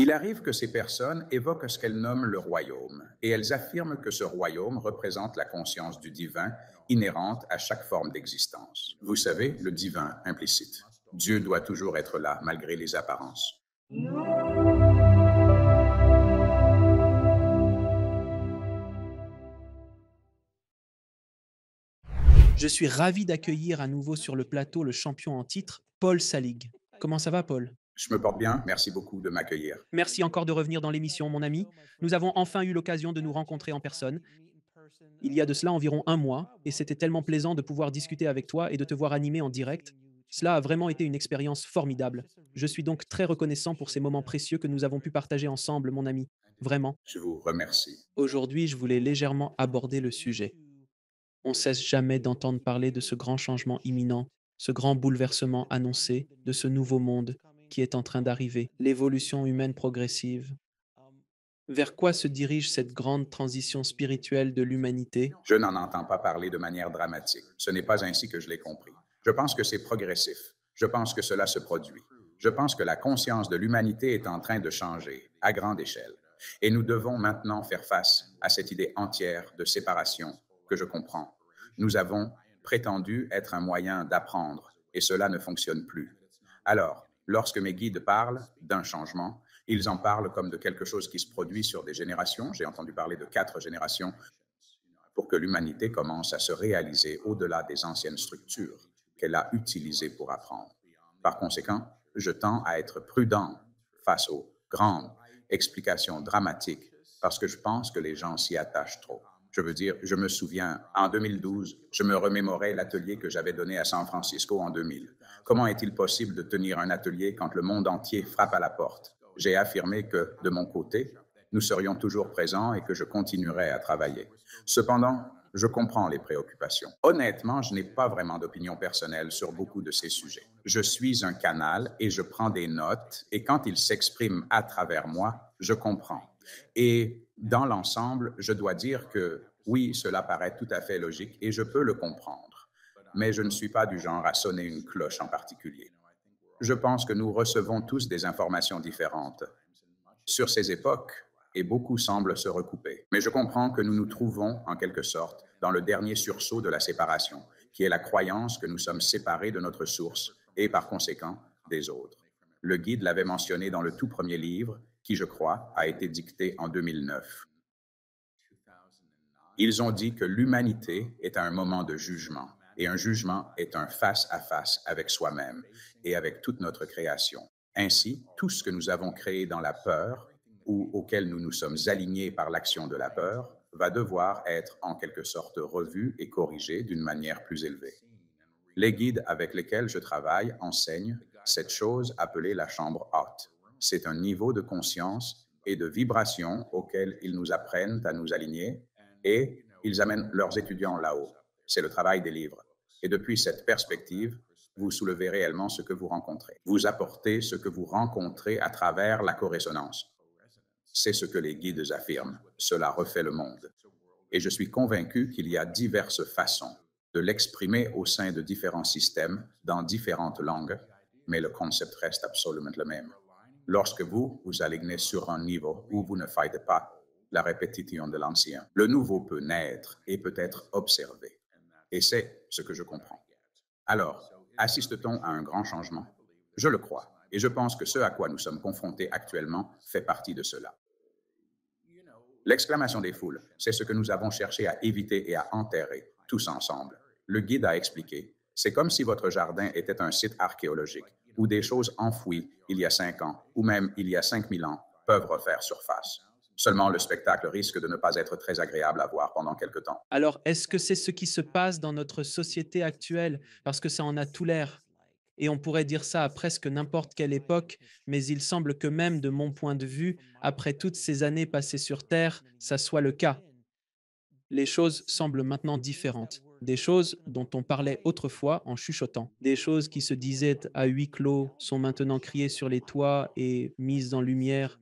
Il arrive que ces personnes évoquent ce qu'elles nomment le royaume, et elles affirment que ce royaume représente la conscience du divin inhérente à chaque forme d'existence. Vous savez, le divin implicite. Dieu doit toujours être là, malgré les apparences. Je suis ravi d'accueillir à nouveau sur le plateau le champion en titre, Paul Salig. Comment ça va, Paul? Je me porte bien, merci beaucoup de m'accueillir. Merci encore de revenir dans l'émission, mon ami. Nous avons enfin eu l'occasion de nous rencontrer en personne. Il y a de cela environ un mois, et c'était tellement plaisant de pouvoir discuter avec toi et de te voir animer en direct. Cela a vraiment été une expérience formidable. Je suis donc très reconnaissant pour ces moments précieux que nous avons pu partager ensemble, mon ami. Vraiment. Je vous remercie. Aujourd'hui, je voulais légèrement aborder le sujet. On cesse jamais d'entendre parler de ce grand changement imminent, ce grand bouleversement annoncé, de ce nouveau monde qui est en train d'arriver, l'évolution humaine progressive. Vers quoi se dirige cette grande transition spirituelle de l'humanité? Je n'en entends pas parler de manière dramatique. Ce n'est pas ainsi que je l'ai compris. Je pense que c'est progressif. Je pense que cela se produit. Je pense que la conscience de l'humanité est en train de changer à grande échelle. Et nous devons maintenant faire face à cette idée entière de séparation que je comprends. Nous avons prétendu être un moyen d'apprendre et cela ne fonctionne plus. Alors, lorsque mes guides parlent d'un changement, ils en parlent comme de quelque chose qui se produit sur des générations. J'ai entendu parler de 4 générations pour que l'humanité commence à se réaliser au-delà des anciennes structures qu'elle a utilisées pour apprendre. Par conséquent, je tends à être prudent face aux grandes explications dramatiques parce que je pense que les gens s'y attachent trop. Je veux dire, je me souviens, en 2012, je me remémorais l'atelier que j'avais donné à San Francisco en 2000. Comment est-il possible de tenir un atelier quand le monde entier frappe à la porte? J'ai affirmé que, de mon côté, nous serions toujours présents et que je continuerais à travailler. Cependant, je comprends les préoccupations. Honnêtement, je n'ai pas vraiment d'opinion personnelle sur beaucoup de ces sujets. Je suis un canal et je prends des notes et quand ils s'expriment à travers moi, je comprends. Et dans l'ensemble, je dois dire que oui, cela paraît tout à fait logique et je peux le comprendre. Mais je ne suis pas du genre à sonner une cloche en particulier. Je pense que nous recevons tous des informations différentes sur ces époques et beaucoup semblent se recouper. Mais je comprends que nous nous trouvons, en quelque sorte, dans le dernier sursaut de la séparation, qui est la croyance que nous sommes séparés de notre source et, par conséquent, des autres. Le guide l'avait mentionné dans le tout premier livre, qui, je crois, a été dicté en 2009. Ils ont dit que l'humanité est à un moment de jugement, et un jugement est un face-à-face avec soi-même et avec toute notre création. Ainsi, tout ce que nous avons créé dans la peur ou auquel nous nous sommes alignés par l'action de la peur va devoir être en quelque sorte revu et corrigé d'une manière plus élevée. Les guides avec lesquels je travaille enseignent cette chose appelée la chambre haute. C'est un niveau de conscience et de vibration auquel ils nous apprennent à nous aligner et ils amènent leurs étudiants là-haut. C'est le travail des livres. Et depuis cette perspective, vous soulevez réellement ce que vous rencontrez. Vous apportez ce que vous rencontrez à travers la corrésonance. C'est ce que les guides affirment. Cela refait le monde. Et je suis convaincu qu'il y a diverses façons de l'exprimer au sein de différents systèmes, dans différentes langues, mais le concept reste absolument le même. Lorsque vous vous alignez sur un niveau où vous ne faites pas la répétition de l'ancien, le nouveau peut naître et peut être observé. Et c'est ce que je comprends. Alors, assiste-t-on à un grand changement? Je le crois, et je pense que ce à quoi nous sommes confrontés actuellement fait partie de cela. L'exclamation des foules, c'est ce que nous avons cherché à éviter et à enterrer, tous ensemble. Le guide a expliqué, c'est comme si votre jardin était un site archéologique, où des choses enfouies il y a 5 ans, ou même il y a 5000 ans, peuvent refaire surface. Seulement, le spectacle risque de ne pas être très agréable à voir pendant quelque temps. Alors, est-ce que c'est ce qui se passe dans notre société actuelle? Parce que ça en a tout l'air. Et on pourrait dire ça à presque n'importe quelle époque, mais il semble que même de mon point de vue, après toutes ces années passées sur Terre, ça soit le cas. Les choses semblent maintenant différentes. Des choses dont on parlait autrefois en chuchotant. Des choses qui se disaient à huis clos sont maintenant criées sur les toits et mises en lumière,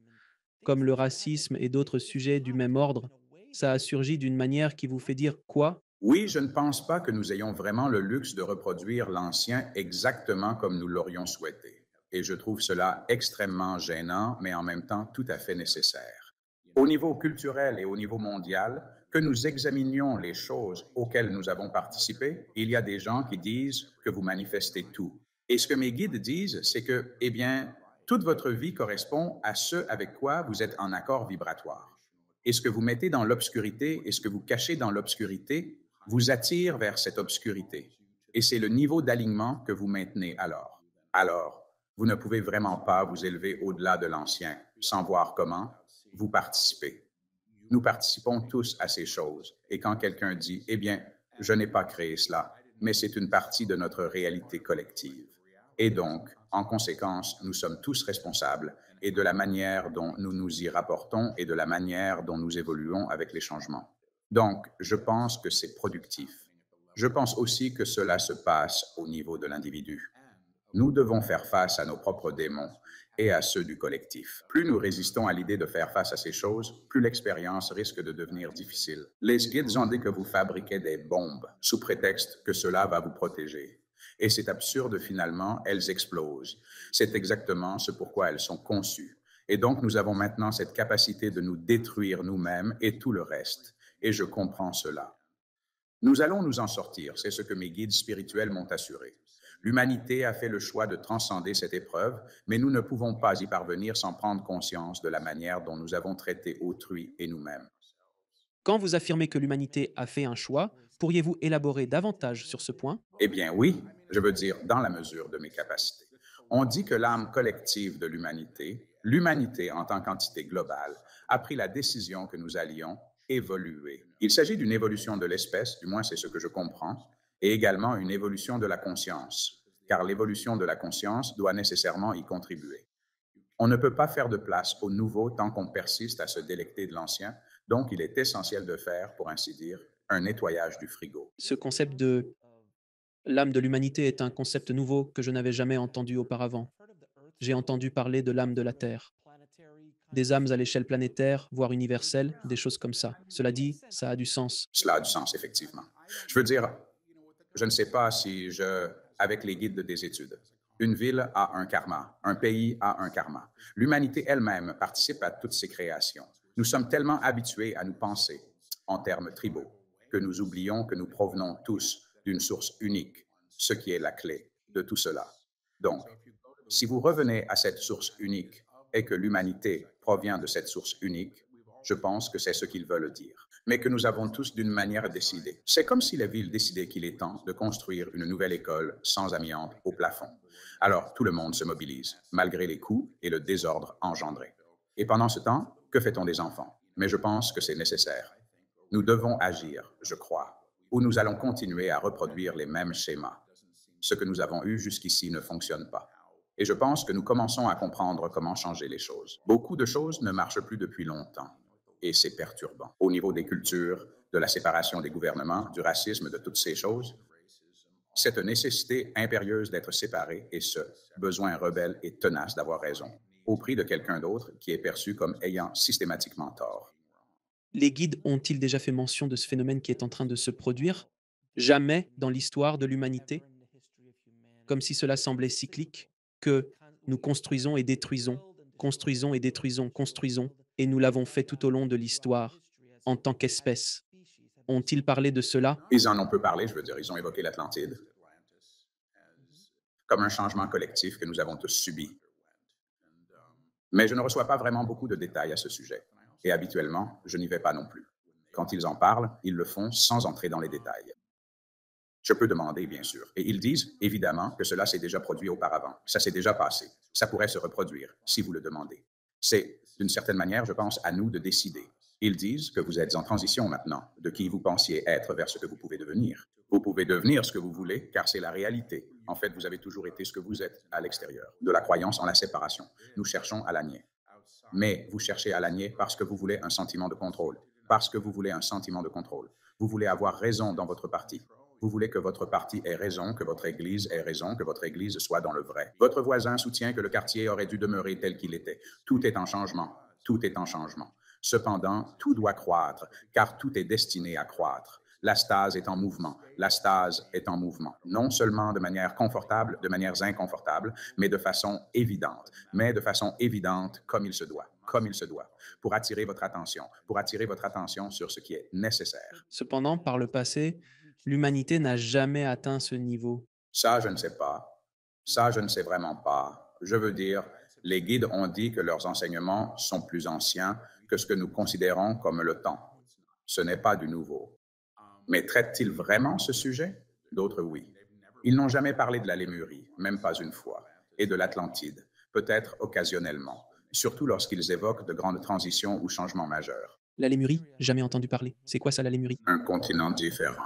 comme le racisme et d'autres sujets du même ordre. Ça a surgi d'une manière qui vous fait dire quoi? Oui, je ne pense pas que nous ayons vraiment le luxe de reproduire l'ancien exactement comme nous l'aurions souhaité. Et je trouve cela extrêmement gênant, mais en même temps tout à fait nécessaire. Au niveau culturel et au niveau mondial, que nous examinions les choses auxquelles nous avons participé, il y a des gens qui disent que vous manifestez tout. Et ce que mes guides disent, c'est que, eh bien, toute votre vie correspond à ce avec quoi vous êtes en accord vibratoire. Et ce que vous mettez dans l'obscurité et ce que vous cachez dans l'obscurité vous attire vers cette obscurité. Et c'est le niveau d'alignement que vous maintenez alors. Alors, vous ne pouvez vraiment pas vous élever au-delà de l'ancien sans voir comment vous participez. Nous participons tous à ces choses. Et quand quelqu'un dit, eh bien, je n'ai pas créé cela, mais c'est une partie de notre réalité collective. Et donc, en conséquence, nous sommes tous responsables et de la manière dont nous nous y rapportons et de la manière dont nous évoluons avec les changements. Donc, je pense que c'est productif. Je pense aussi que cela se passe au niveau de l'individu. Nous devons faire face à nos propres démons et à ceux du collectif. Plus nous résistons à l'idée de faire face à ces choses, plus l'expérience risque de devenir difficile. Les guides ont dit que vous fabriquez des bombes sous prétexte que cela va vous protéger. Et c'est absurde finalement, elles explosent. C'est exactement ce pourquoi elles sont conçues. Et donc nous avons maintenant cette capacité de nous détruire nous-mêmes et tout le reste. Et je comprends cela. Nous allons nous en sortir, c'est ce que mes guides spirituels m'ont assuré. L'humanité a fait le choix de transcender cette épreuve, mais nous ne pouvons pas y parvenir sans prendre conscience de la manière dont nous avons traité autrui et nous-mêmes. Quand vous affirmez que l'humanité a fait un choix, pourriez-vous élaborer davantage sur ce point? Eh bien oui, je veux dire dans la mesure de mes capacités. On dit que l'âme collective de l'humanité en tant qu'entité globale, a pris la décision que nous allions évoluer. Il s'agit d'une évolution de l'espèce, du moins c'est ce que je comprends, et également une évolution de la conscience, car l'évolution de la conscience doit nécessairement y contribuer. On ne peut pas faire de place au nouveau tant qu'on persiste à se délecter de l'ancien, donc il est essentiel de faire, pour ainsi dire, un nettoyage du frigo. Ce concept de l'âme de l'humanité est un concept nouveau que je n'avais jamais entendu auparavant. J'ai entendu parler de l'âme de la Terre, des âmes à l'échelle planétaire, voire universelle, des choses comme ça. Cela dit, ça a du sens. Cela a du sens, effectivement. Je veux dire, je ne sais pas si avec les guides des études, une ville a un karma, un pays a un karma. L'humanité elle-même participe à toutes ces créations. Nous sommes tellement habitués à nous penser en termes tribaux que nous oublions que nous provenons tous d'une source unique, ce qui est la clé de tout cela. Donc, si vous revenez à cette source unique et que l'humanité provient de cette source unique, je pense que c'est ce qu'ils veulent dire, mais que nous avons tous d'une manière décidée. C'est comme si la ville décidait qu'il est temps de construire une nouvelle école sans amiante au plafond. Alors tout le monde se mobilise, malgré les coûts et le désordre engendré. Et pendant ce temps, que fait-on des enfants? Mais je pense que c'est nécessaire. Nous devons agir, je crois, ou nous allons continuer à reproduire les mêmes schémas. Ce que nous avons eu jusqu'ici ne fonctionne pas. Et je pense que nous commençons à comprendre comment changer les choses. Beaucoup de choses ne marchent plus depuis longtemps. Et c'est perturbant. Au niveau des cultures, de la séparation des gouvernements, du racisme, de toutes ces choses, cette nécessité impérieuse d'être séparés et ce besoin rebelle et tenace d'avoir raison, au prix de quelqu'un d'autre qui est perçu comme ayant systématiquement tort. Les guides ont-ils déjà fait mention de ce phénomène qui est en train de se produire? Jamais dans l'histoire de l'humanité, comme si cela semblait cyclique, que nous construisons et détruisons, construisons et détruisons, construisons, et nous l'avons fait tout au long de l'histoire, en tant qu'espèce. Ont-ils parlé de cela? Ils en ont peu parlé, je veux dire, ils ont évoqué l'Atlantide comme un changement collectif que nous avons tous subi. Mais je ne reçois pas vraiment beaucoup de détails à ce sujet. Et habituellement, je n'y vais pas non plus. Quand ils en parlent, ils le font sans entrer dans les détails. Je peux demander, bien sûr. Et ils disent, évidemment, que cela s'est déjà produit auparavant. Ça s'est déjà passé. Ça pourrait se reproduire, si vous le demandez. C'est, d'une certaine manière, je pense, à nous de décider. Ils disent que vous êtes en transition maintenant, de qui vous pensiez être vers ce que vous pouvez devenir. Vous pouvez devenir ce que vous voulez, car c'est la réalité. En fait, vous avez toujours été ce que vous êtes à l'extérieur, de la croyance en la séparation. Nous cherchons à la nier. Mais vous cherchez à la nier parce que vous voulez un sentiment de contrôle. Parce que vous voulez un sentiment de contrôle. Vous voulez avoir raison dans votre parti. Vous voulez que votre parti ait raison, que votre Église ait raison, que votre Église soit dans le vrai. Votre voisin soutient que le quartier aurait dû demeurer tel qu'il était. Tout est en changement. Tout est en changement. Cependant, tout doit croître, car tout est destiné à croître. La stase est en mouvement. La stase est en mouvement. Non seulement de manière confortable, de manières inconfortables, mais de façon évidente. Mais de façon évidente comme il se doit. Comme il se doit. Pour attirer votre attention. Pour attirer votre attention sur ce qui est nécessaire. Cependant, par le passé, l'humanité n'a jamais atteint ce niveau. Ça, je ne sais pas. Ça, je ne sais vraiment pas. Je veux dire, les guides ont dit que leurs enseignements sont plus anciens que ce que nous considérons comme le temps. Ce n'est pas du nouveau. Mais traitent-ils vraiment ce sujet? D'autres, oui. Ils n'ont jamais parlé de la Lémurie, même pas une fois, et de l'Atlantide, peut-être occasionnellement, surtout lorsqu'ils évoquent de grandes transitions ou changements majeurs. La Lémurie, jamais entendu parler. C'est quoi ça, la Lémurie? Un continent différent.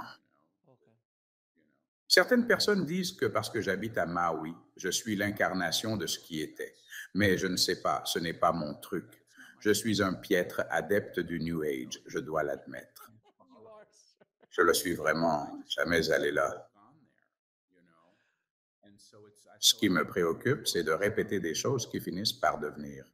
Certaines personnes disent que parce que j'habite à Maui, je suis l'incarnation de ce qui était. Mais je ne sais pas, ce n'est pas mon truc. Je suis un piètre adepte du New Age, je dois l'admettre. Je le suis vraiment, jamais allé là. Ce qui me préoccupe, c'est de répéter des choses qui finissent par devenir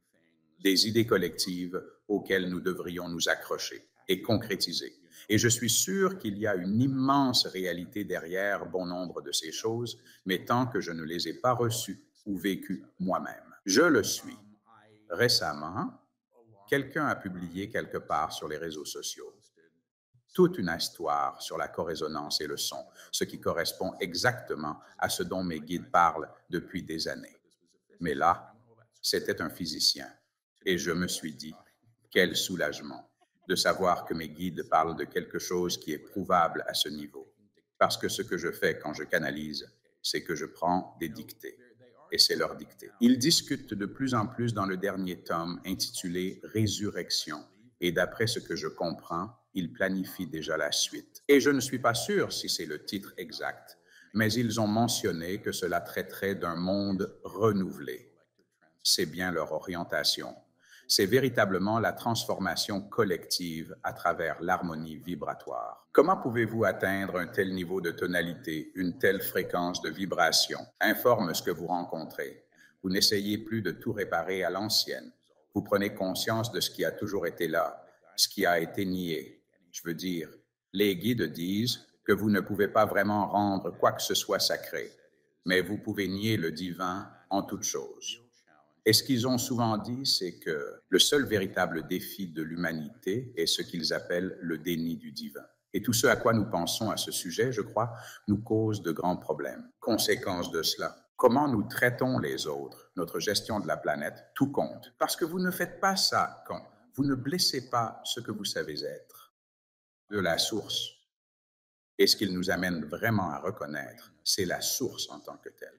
des idées collectives auxquelles nous devrions nous accrocher et concrétiser. Et je suis sûr qu'il y a une immense réalité derrière bon nombre de ces choses, mais tant que je ne les ai pas reçues ou vécues moi-même. Je le suis. Récemment, quelqu'un a publié quelque part sur les réseaux sociaux toute une histoire sur la corrésonance et le son, ce qui correspond exactement à ce dont mes guides parlent depuis des années. Mais là, c'était un physicien, et je me suis dit, quel soulagement de savoir que mes guides parlent de quelque chose qui est prouvable à ce niveau. Parce que ce que je fais quand je canalise, c'est que je prends des dictées, et c'est leur dictée. Ils discutent de plus en plus dans le dernier tome intitulé « Résurrection », et d'après ce que je comprends, ils planifient déjà la suite. Et je ne suis pas sûr si c'est le titre exact, mais ils ont mentionné que cela traiterait d'un monde renouvelé. C'est bien leur orientation. C'est véritablement la transformation collective à travers l'harmonie vibratoire. Comment pouvez-vous atteindre un tel niveau de tonalité, une telle fréquence de vibration? Informe ce que vous rencontrez. Vous n'essayez plus de tout réparer à l'ancienne. Vous prenez conscience de ce qui a toujours été là, ce qui a été nié. Je veux dire, les guides disent que vous ne pouvez pas vraiment rendre quoi que ce soit sacré, mais vous pouvez nier le divin en toute chose. Et ce qu'ils ont souvent dit, c'est que le seul véritable défi de l'humanité est ce qu'ils appellent le déni du divin. Et tout ce à quoi nous pensons à ce sujet, je crois, nous cause de grands problèmes. Conséquence de cela, comment nous traitons les autres, notre gestion de la planète, tout compte. Parce que vous ne faites pas ça quand vous ne blessez pas ce que vous savez être. De la source. Et ce qu'il nous amène vraiment à reconnaître, c'est la source en tant que telle.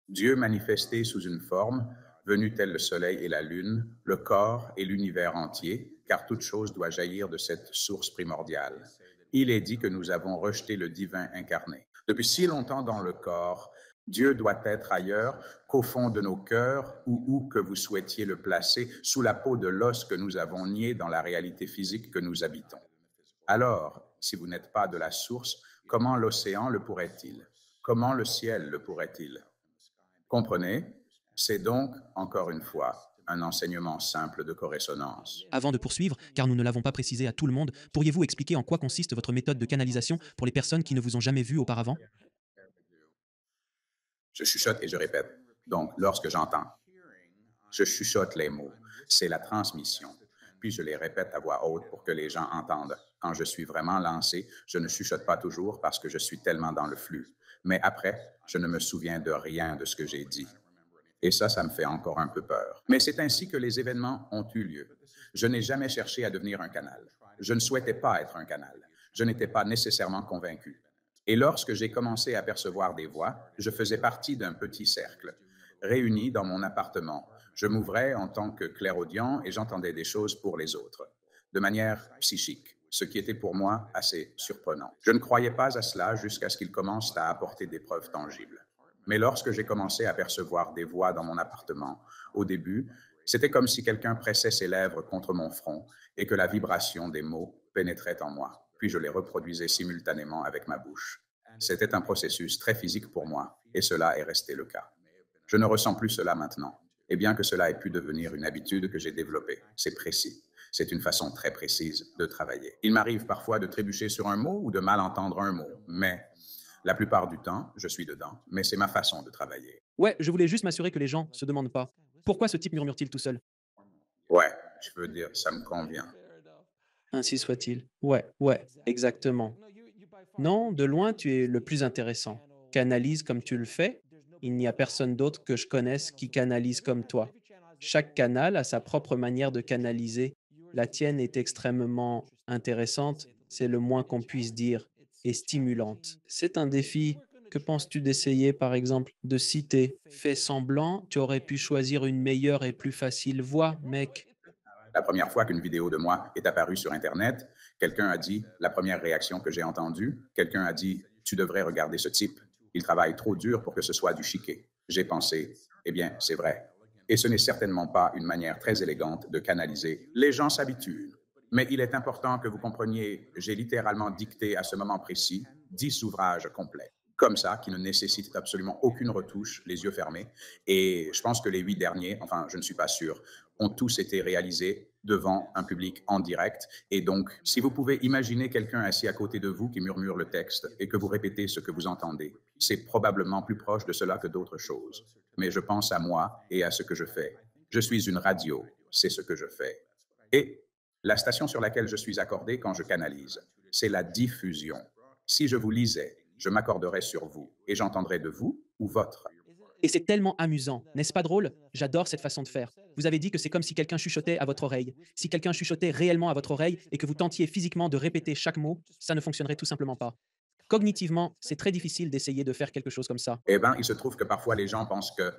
Dieu manifesté sous une forme, venu tel le soleil et la lune, le corps et l'univers entier, car toute chose doit jaillir de cette source primordiale. Il est dit que nous avons rejeté le divin incarné. Depuis si longtemps dans le corps, Dieu doit être ailleurs qu'au fond de nos cœurs ou où que vous souhaitiez le placer, sous la peau de l'os que nous avons nié dans la réalité physique que nous habitons. Alors, si vous n'êtes pas de la source, comment l'océan le pourrait-il? Comment le ciel le pourrait-il? Comprenez? C'est donc, encore une fois, un enseignement simple de correspondance. Avant de poursuivre, car nous ne l'avons pas précisé à tout le monde, pourriez-vous expliquer en quoi consiste votre méthode de canalisation pour les personnes qui ne vous ont jamais vu auparavant? Je chuchote et je répète. Donc, lorsque j'entends, je chuchote les mots. C'est la transmission. Puis je les répète à voix haute pour que les gens entendent. Quand je suis vraiment lancé, je ne chuchote pas toujours parce que je suis tellement dans le flux. Mais après, je ne me souviens de rien de ce que j'ai dit. Et ça me fait encore un peu peur. Mais c'est ainsi que les événements ont eu lieu. Je n'ai jamais cherché à devenir un canal. Je ne souhaitais pas être un canal. Je n'étais pas nécessairement convaincu. Et lorsque j'ai commencé à percevoir des voix, je faisais partie d'un petit cercle. Réunis dans mon appartement, je m'ouvrais en tant que clairaudient et j'entendais des choses pour les autres, de manière psychique, ce qui était pour moi assez surprenant. Je ne croyais pas à cela jusqu'à ce qu'ils commencent à apporter des preuves tangibles. Mais lorsque j'ai commencé à percevoir des voix dans mon appartement, au début, c'était comme si quelqu'un pressait ses lèvres contre mon front et que la vibration des mots pénétrait en moi. Puis je les reproduisais simultanément avec ma bouche. C'était un processus très physique pour moi, et cela est resté le cas. Je ne ressens plus cela maintenant, et bien que cela ait pu devenir une habitude que j'ai développée, c'est précis. C'est une façon très précise de travailler. Il m'arrive parfois de trébucher sur un mot ou de mal entendre un mot, mais la plupart du temps, je suis dedans, mais c'est ma façon de travailler. Ouais, je voulais juste m'assurer que les gens se demandent pas: «Pourquoi ce type murmure-t-il tout seul?» Ouais, je veux dire, ça me convient. Ainsi soit-il. Ouais, ouais, exactement. Non, de loin, tu es le plus intéressant. Canalise comme tu le fais. Il n'y a personne d'autre que je connaisse qui canalise comme toi. Chaque canal a sa propre manière de canaliser. La tienne est extrêmement intéressante, c'est le moins qu'on puisse dire, et stimulante. C'est un défi. Que penses-tu d'essayer, par exemple, de citer? Fais semblant, tu aurais pu choisir une meilleure et plus facile voix, mec. La première fois qu'une vidéo de moi est apparue sur Internet, quelqu'un a dit, la première réaction que j'ai entendue, quelqu'un a dit, tu devrais regarder ce type. Il travaille trop dur pour que ce soit du chiquet. J'ai pensé, eh bien, c'est vrai. Et ce n'est certainement pas une manière très élégante de canaliser. Les gens s'habituent. Mais il est important que vous compreniez, j'ai littéralement dicté à ce moment précis 10 ouvrages complets, comme ça, qui ne nécessitent absolument aucune retouche, les yeux fermés. Et je pense que les 8 derniers, enfin, je ne suis pas sûr, ont tous été réalisés devant un public en direct. Et donc, si vous pouvez imaginer quelqu'un assis à côté de vous qui murmure le texte et que vous répétez ce que vous entendez, c'est probablement plus proche de cela que d'autres choses. Mais je pense à moi et à ce que je fais. Je suis une radio, c'est ce que je fais. Et la station sur laquelle je suis accordé quand je canalise, c'est la diffusion. Si je vous lisais, je m'accorderais sur vous et j'entendrais de vous ou votre. Et c'est tellement amusant, n'est-ce pas drôle? J'adore cette façon de faire. Vous avez dit que c'est comme si quelqu'un chuchotait à votre oreille. Si quelqu'un chuchotait réellement à votre oreille et que vous tentiez physiquement de répéter chaque mot, ça ne fonctionnerait tout simplement pas. Cognitivement, c'est très difficile d'essayer de faire quelque chose comme ça. Eh bien, il se trouve que parfois les gens pensent que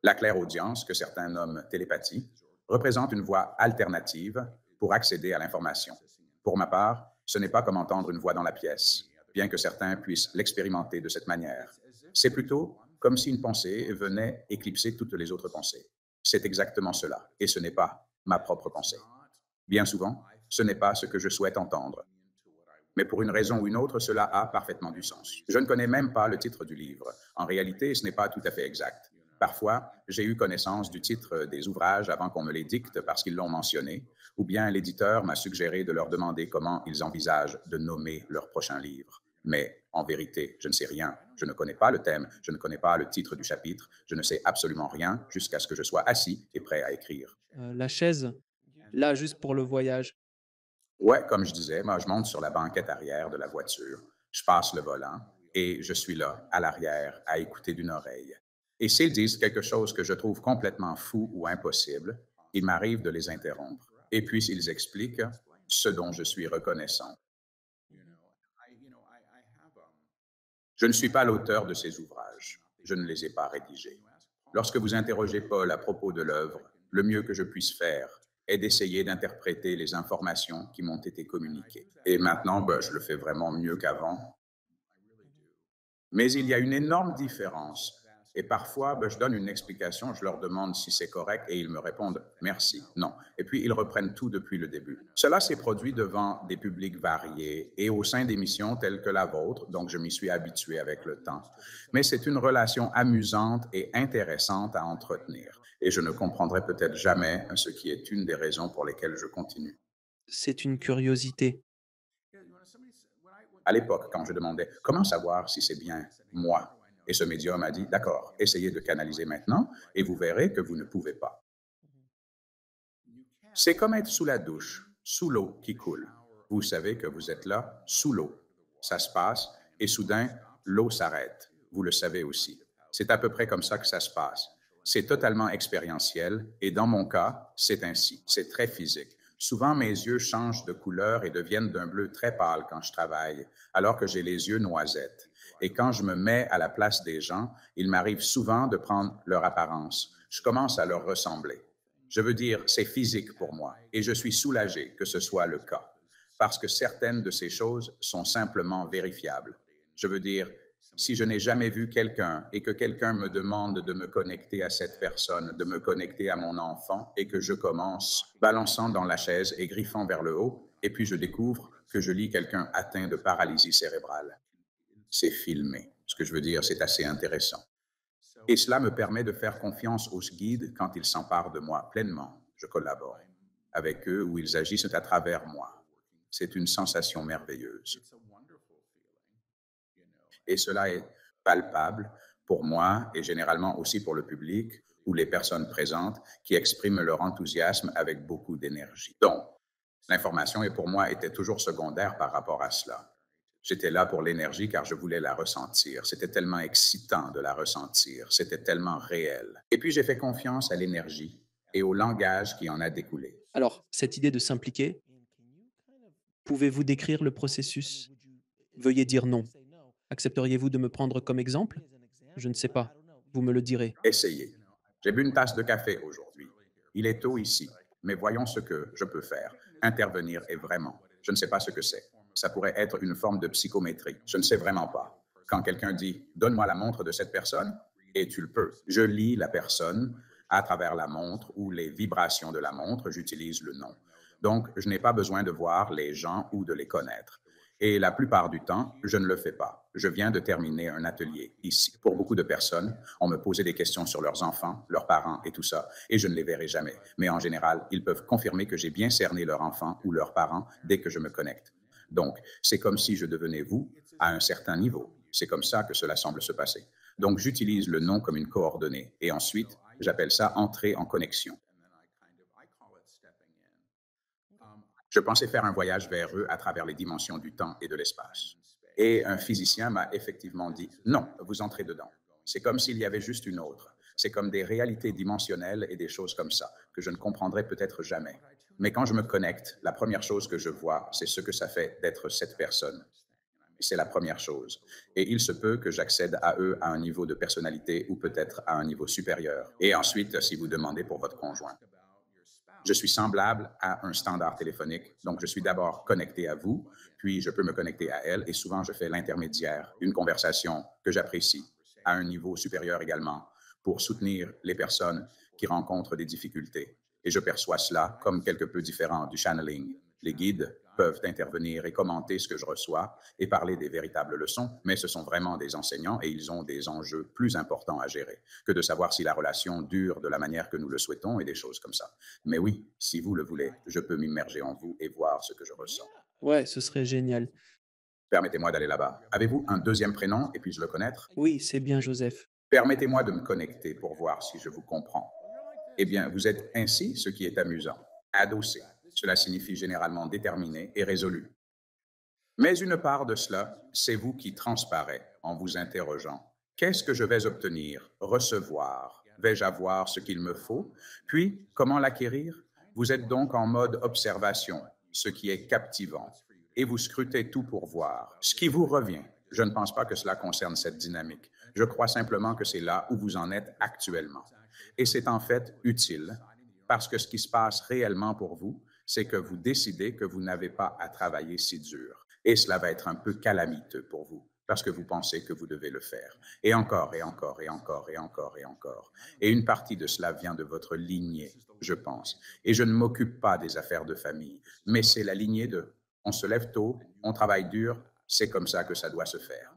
la clairaudience, que certains nomment télépathie, représente une voie alternative pour accéder à l'information. Pour ma part, ce n'est pas comme entendre une voix dans la pièce, bien que certains puissent l'expérimenter de cette manière. C'est plutôt comme si une pensée venait éclipser toutes les autres pensées. C'est exactement cela, et ce n'est pas ma propre pensée. Bien souvent, ce n'est pas ce que je souhaite entendre. Mais pour une raison ou une autre, cela a parfaitement du sens. Je ne connais même pas le titre du livre. En réalité, ce n'est pas tout à fait exact. Parfois, j'ai eu connaissance du titre des ouvrages avant qu'on me les dicte parce qu'ils l'ont mentionné, ou bien l'éditeur m'a suggéré de leur demander comment ils envisagent de nommer leur prochain livre. Mais en vérité, je ne sais rien. Je ne connais pas le thème, je ne connais pas le titre du chapitre, je ne sais absolument rien jusqu'à ce que je sois assis et prêt à écrire. La chaise, là, juste pour le voyage. Ouais, comme je disais, moi, je monte sur la banquette arrière de la voiture, je passe le volant et je suis là, à l'arrière, à écouter d'une oreille. Et s'ils disent quelque chose que je trouve complètement fou ou impossible, il m'arrive de les interrompre. Et puis s'ils expliquent ce dont je suis reconnaissant. Je ne suis pas l'auteur de ces ouvrages. Je ne les ai pas rédigés. Lorsque vous interrogez Paul à propos de l'œuvre, le mieux que je puisse faire est d'essayer d'interpréter les informations qui m'ont été communiquées. Et maintenant, je le fais vraiment mieux qu'avant. Mais il y a une énorme différence. Et parfois, je donne une explication, je leur demande si c'est correct et ils me répondent merci, non. Et puis, ils reprennent tout depuis le début. Cela s'est produit devant des publics variés et au sein d'émissions telles que la vôtre, donc je m'y suis habitué avec le temps. Mais c'est une relation amusante et intéressante à entretenir. Et je ne comprendrai peut-être jamais ce qui est une des raisons pour lesquelles je continue. C'est une curiosité. À l'époque, quand je demandais comment savoir si c'est bien moi, et ce médium a dit d'accord, essayez de canaliser maintenant et vous verrez que vous ne pouvez pas. C'est comme être sous la douche, sous l'eau qui coule. Vous savez que vous êtes là, sous l'eau. Ça se passe et soudain, l'eau s'arrête. Vous le savez aussi. C'est à peu près comme ça que ça se passe. C'est totalement expérientiel et dans mon cas, c'est ainsi. C'est très physique. Souvent, mes yeux changent de couleur et deviennent d'un bleu très pâle quand je travaille, alors que j'ai les yeux noisettes. Et quand je me mets à la place des gens, il m'arrive souvent de prendre leur apparence. Je commence à leur ressembler. Je veux dire, c'est physique pour moi et je suis soulagé que ce soit le cas, parce que certaines de ces choses sont simplement vérifiables. Je veux dire, si je n'ai jamais vu quelqu'un et que quelqu'un me demande de me connecter à cette personne, de me connecter à mon enfant et que je commence balançant dans la chaise et griffant vers le haut, et puis je découvre que je lis quelqu'un atteint de paralysie cérébrale. C'est filmé. Ce que je veux dire, c'est assez intéressant. Et cela me permet de faire confiance aux guides quand ils s'emparent de moi pleinement. Je collabore. avec eux ou ils agissent à travers moi. C'est une sensation merveilleuse. Et cela est palpable pour moi et généralement aussi pour le public ou les personnes présentes qui expriment leur enthousiasme avec beaucoup d'énergie. Donc, l'information et pour moi était toujours secondaire par rapport à cela. J'étais là pour l'énergie car je voulais la ressentir. C'était tellement excitant de la ressentir. C'était tellement réel. Et puis j'ai fait confiance à l'énergie et au langage qui en a découlé. Alors, cette idée de s'impliquer, pouvez-vous décrire le processus? Veuillez dire non. Accepteriez-vous de me prendre comme exemple? Je ne sais pas. Vous me le direz. Essayez. J'ai bu une tasse de café aujourd'hui. Il est tôt ici, mais voyons ce que je peux faire. Intervenir est vraiment. Je ne sais pas ce que c'est. Ça pourrait être une forme de psychométrie. Je ne sais vraiment pas. Quand quelqu'un dit donne-moi la montre de cette personne, et tu le peux. Je lis la personne à travers la montre ou les vibrations de la montre, j'utilise le nom. Donc, je n'ai pas besoin de voir les gens ou de les connaître. Et la plupart du temps, je ne le fais pas. Je viens de terminer un atelier ici. Pour beaucoup de personnes, on me posait des questions sur leurs enfants, leurs parents et tout ça, et je ne les verrai jamais. Mais en général, ils peuvent confirmer que j'ai bien cerné leur enfant ou leurs parents dès que je me connecte. Donc, c'est comme si je devenais vous à un certain niveau. C'est comme ça que cela semble se passer. Donc, j'utilise le nom comme une coordonnée et ensuite, j'appelle ça entrer en connexion. Je pensais faire un voyage vers eux à travers les dimensions du temps et de l'espace. Et un physicien m'a effectivement dit, non, vous entrez dedans. C'est comme s'il y avait juste une autre. C'est comme des réalités dimensionnelles et des choses comme ça, que je ne comprendrai peut-être jamais. Mais quand je me connecte, la première chose que je vois, c'est ce que ça fait d'être cette personne. C'est la première chose. Et il se peut que j'accède à eux à un niveau de personnalité ou peut-être à un niveau supérieur. Et ensuite, si vous demandez pour votre conjoint. Je suis semblable à un standard téléphonique. Donc, je suis d'abord connecté à vous, puis je peux me connecter à elle et souvent je fais l'intermédiaire, une conversation que j'apprécie à un niveau supérieur également pour soutenir les personnes qui rencontrent des difficultés. Et je perçois cela comme quelque peu différent du channeling. Les guides peuvent intervenir et commenter ce que je reçois et parler des véritables leçons, mais ce sont vraiment des enseignants et ils ont des enjeux plus importants à gérer que de savoir si la relation dure de la manière que nous le souhaitons et des choses comme ça. Mais oui, si vous le voulez, je peux m'immerger en vous et voir ce que je ressens. Ouais, ce serait génial. Permettez-moi d'aller là-bas. Avez-vous un deuxième prénom et puis-je le connaître? Oui, c'est bien, Joseph. Permettez-moi de me connecter pour voir si je vous comprends. Eh bien, vous êtes ainsi, ce qui est amusant, adossé. Cela signifie généralement déterminé et résolu. Mais une part de cela, c'est vous qui transparaît en vous interrogeant. Qu'est-ce que je vais obtenir, recevoir? Vais-je avoir ce qu'il me faut? Puis, comment l'acquérir? Vous êtes donc en mode observation, ce qui est captivant. Et vous scrutez tout pour voir. Ce qui vous revient. Je ne pense pas que cela concerne cette dynamique. Je crois simplement que c'est là où vous en êtes actuellement. Et c'est en fait utile, parce que ce qui se passe réellement pour vous, c'est que vous décidez que vous n'avez pas à travailler si dur. Et cela va être un peu calamiteux pour vous, parce que vous pensez que vous devez le faire. Et encore, et encore, et encore, et encore, et encore. Et une partie de cela vient de votre lignée, je pense. Et je ne m'occupe pas des affaires de famille, mais c'est la lignée de on se lève tôt, on travaille dur, c'est comme ça que ça doit se faire.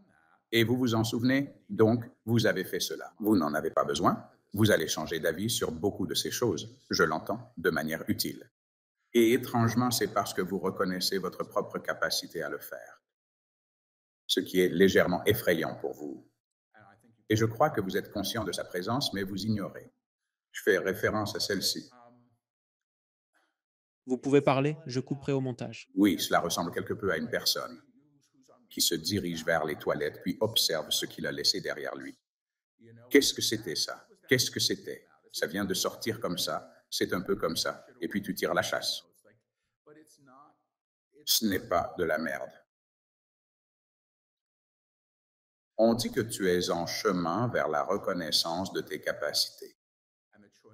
Et vous vous en souvenez, donc vous avez fait cela. Vous n'en avez pas besoin. Vous allez changer d'avis sur beaucoup de ces choses, je l'entends, de manière utile. Et étrangement, c'est parce que vous reconnaissez votre propre capacité à le faire, ce qui est légèrement effrayant pour vous. Et je crois que vous êtes conscient de sa présence, mais vous ignorez. Je fais référence à celle-ci. Vous pouvez parler, je couperai au montage. Oui, cela ressemble quelque peu à une personne qui se dirige vers les toilettes puis observe ce qu'il a laissé derrière lui. Qu'est-ce que c'était ça? Qu'est-ce que c'était? Ça vient de sortir comme ça, c'est un peu comme ça, et puis tu tires la chasse. Ce n'est pas de la merde. On dit que tu es en chemin vers la reconnaissance de tes capacités.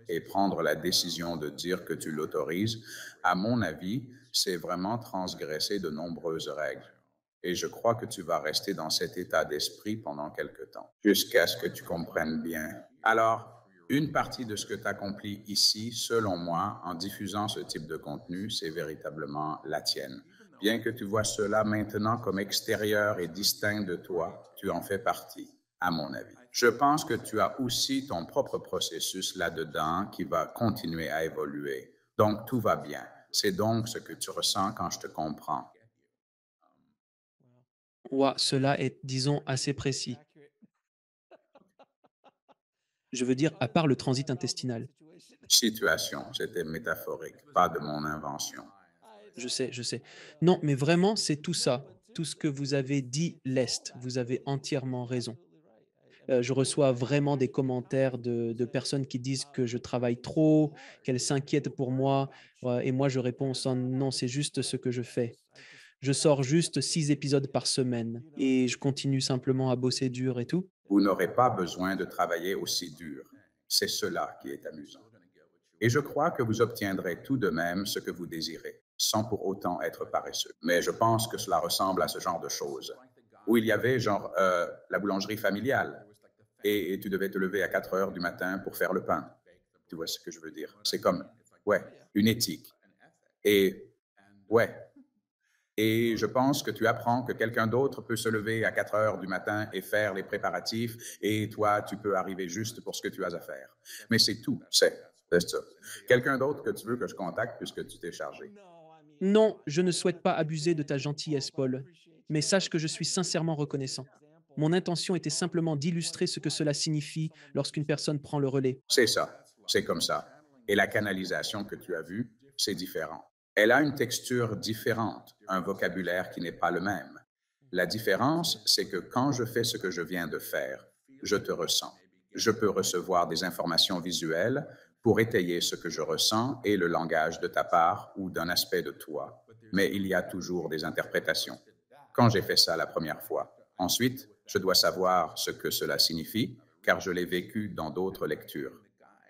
Et prendre la décision de dire que tu l'autorises, à mon avis, c'est vraiment transgresser de nombreuses règles. Et je crois que tu vas rester dans cet état d'esprit pendant quelque temps, jusqu'à ce que tu comprennes bien. Alors, une partie de ce que tu accomplis ici, selon moi, en diffusant ce type de contenu, c'est véritablement la tienne. Bien que tu vois cela maintenant comme extérieur et distinct de toi, tu en fais partie, à mon avis. Je pense que tu as aussi ton propre processus là-dedans qui va continuer à évoluer. Donc, tout va bien. C'est donc ce que tu ressens quand je te comprends. Ouah, cela est, disons, assez précis. Je veux dire, à part le transit intestinal. Situation, c'était métaphorique, pas de mon invention. Je sais, je sais. Non, mais vraiment, c'est tout ça. Tout ce que vous avez dit l'est. Vous avez entièrement raison. Je reçois vraiment des commentaires de personnes qui disent que je travaille trop, qu'elles s'inquiètent pour moi, et moi je réponds sans: «Non, c'est juste ce que je fais». Je sors juste 6 épisodes par semaine et je continue simplement à bosser dur et tout. Vous n'aurez pas besoin de travailler aussi dur. C'est cela qui est amusant. Et je crois que vous obtiendrez tout de même ce que vous désirez, sans pour autant être paresseux. Mais je pense que cela ressemble à ce genre de choses, où il y avait genre la boulangerie familiale, et tu devais te lever à 4 heures du matin pour faire le pain. Tu vois ce que je veux dire? C'est comme, ouais, une éthique. Et, ouais, et je pense que tu apprends que quelqu'un d'autre peut se lever à 4 heures du matin et faire les préparatifs, et toi, tu peux arriver juste pour ce que tu as à faire. Mais c'est tout, c'est ça. Quelqu'un d'autre que tu veux que je contacte puisque tu t'es chargé. Non, je ne souhaite pas abuser de ta gentillesse, Paul, mais sache que je suis sincèrement reconnaissant. Mon intention était simplement d'illustrer ce que cela signifie lorsqu'une personne prend le relais. C'est ça, c'est comme ça. Et la canalisation que tu as vue, c'est différent. Elle a une texture différente, un vocabulaire qui n'est pas le même. La différence, c'est que quand je fais ce que je viens de faire, je te ressens. Je peux recevoir des informations visuelles pour étayer ce que je ressens et le langage de ta part ou d'un aspect de toi, mais il y a toujours des interprétations. Quand j'ai fait ça la première fois, ensuite, je dois savoir ce que cela signifie, car je l'ai vécu dans d'autres lectures.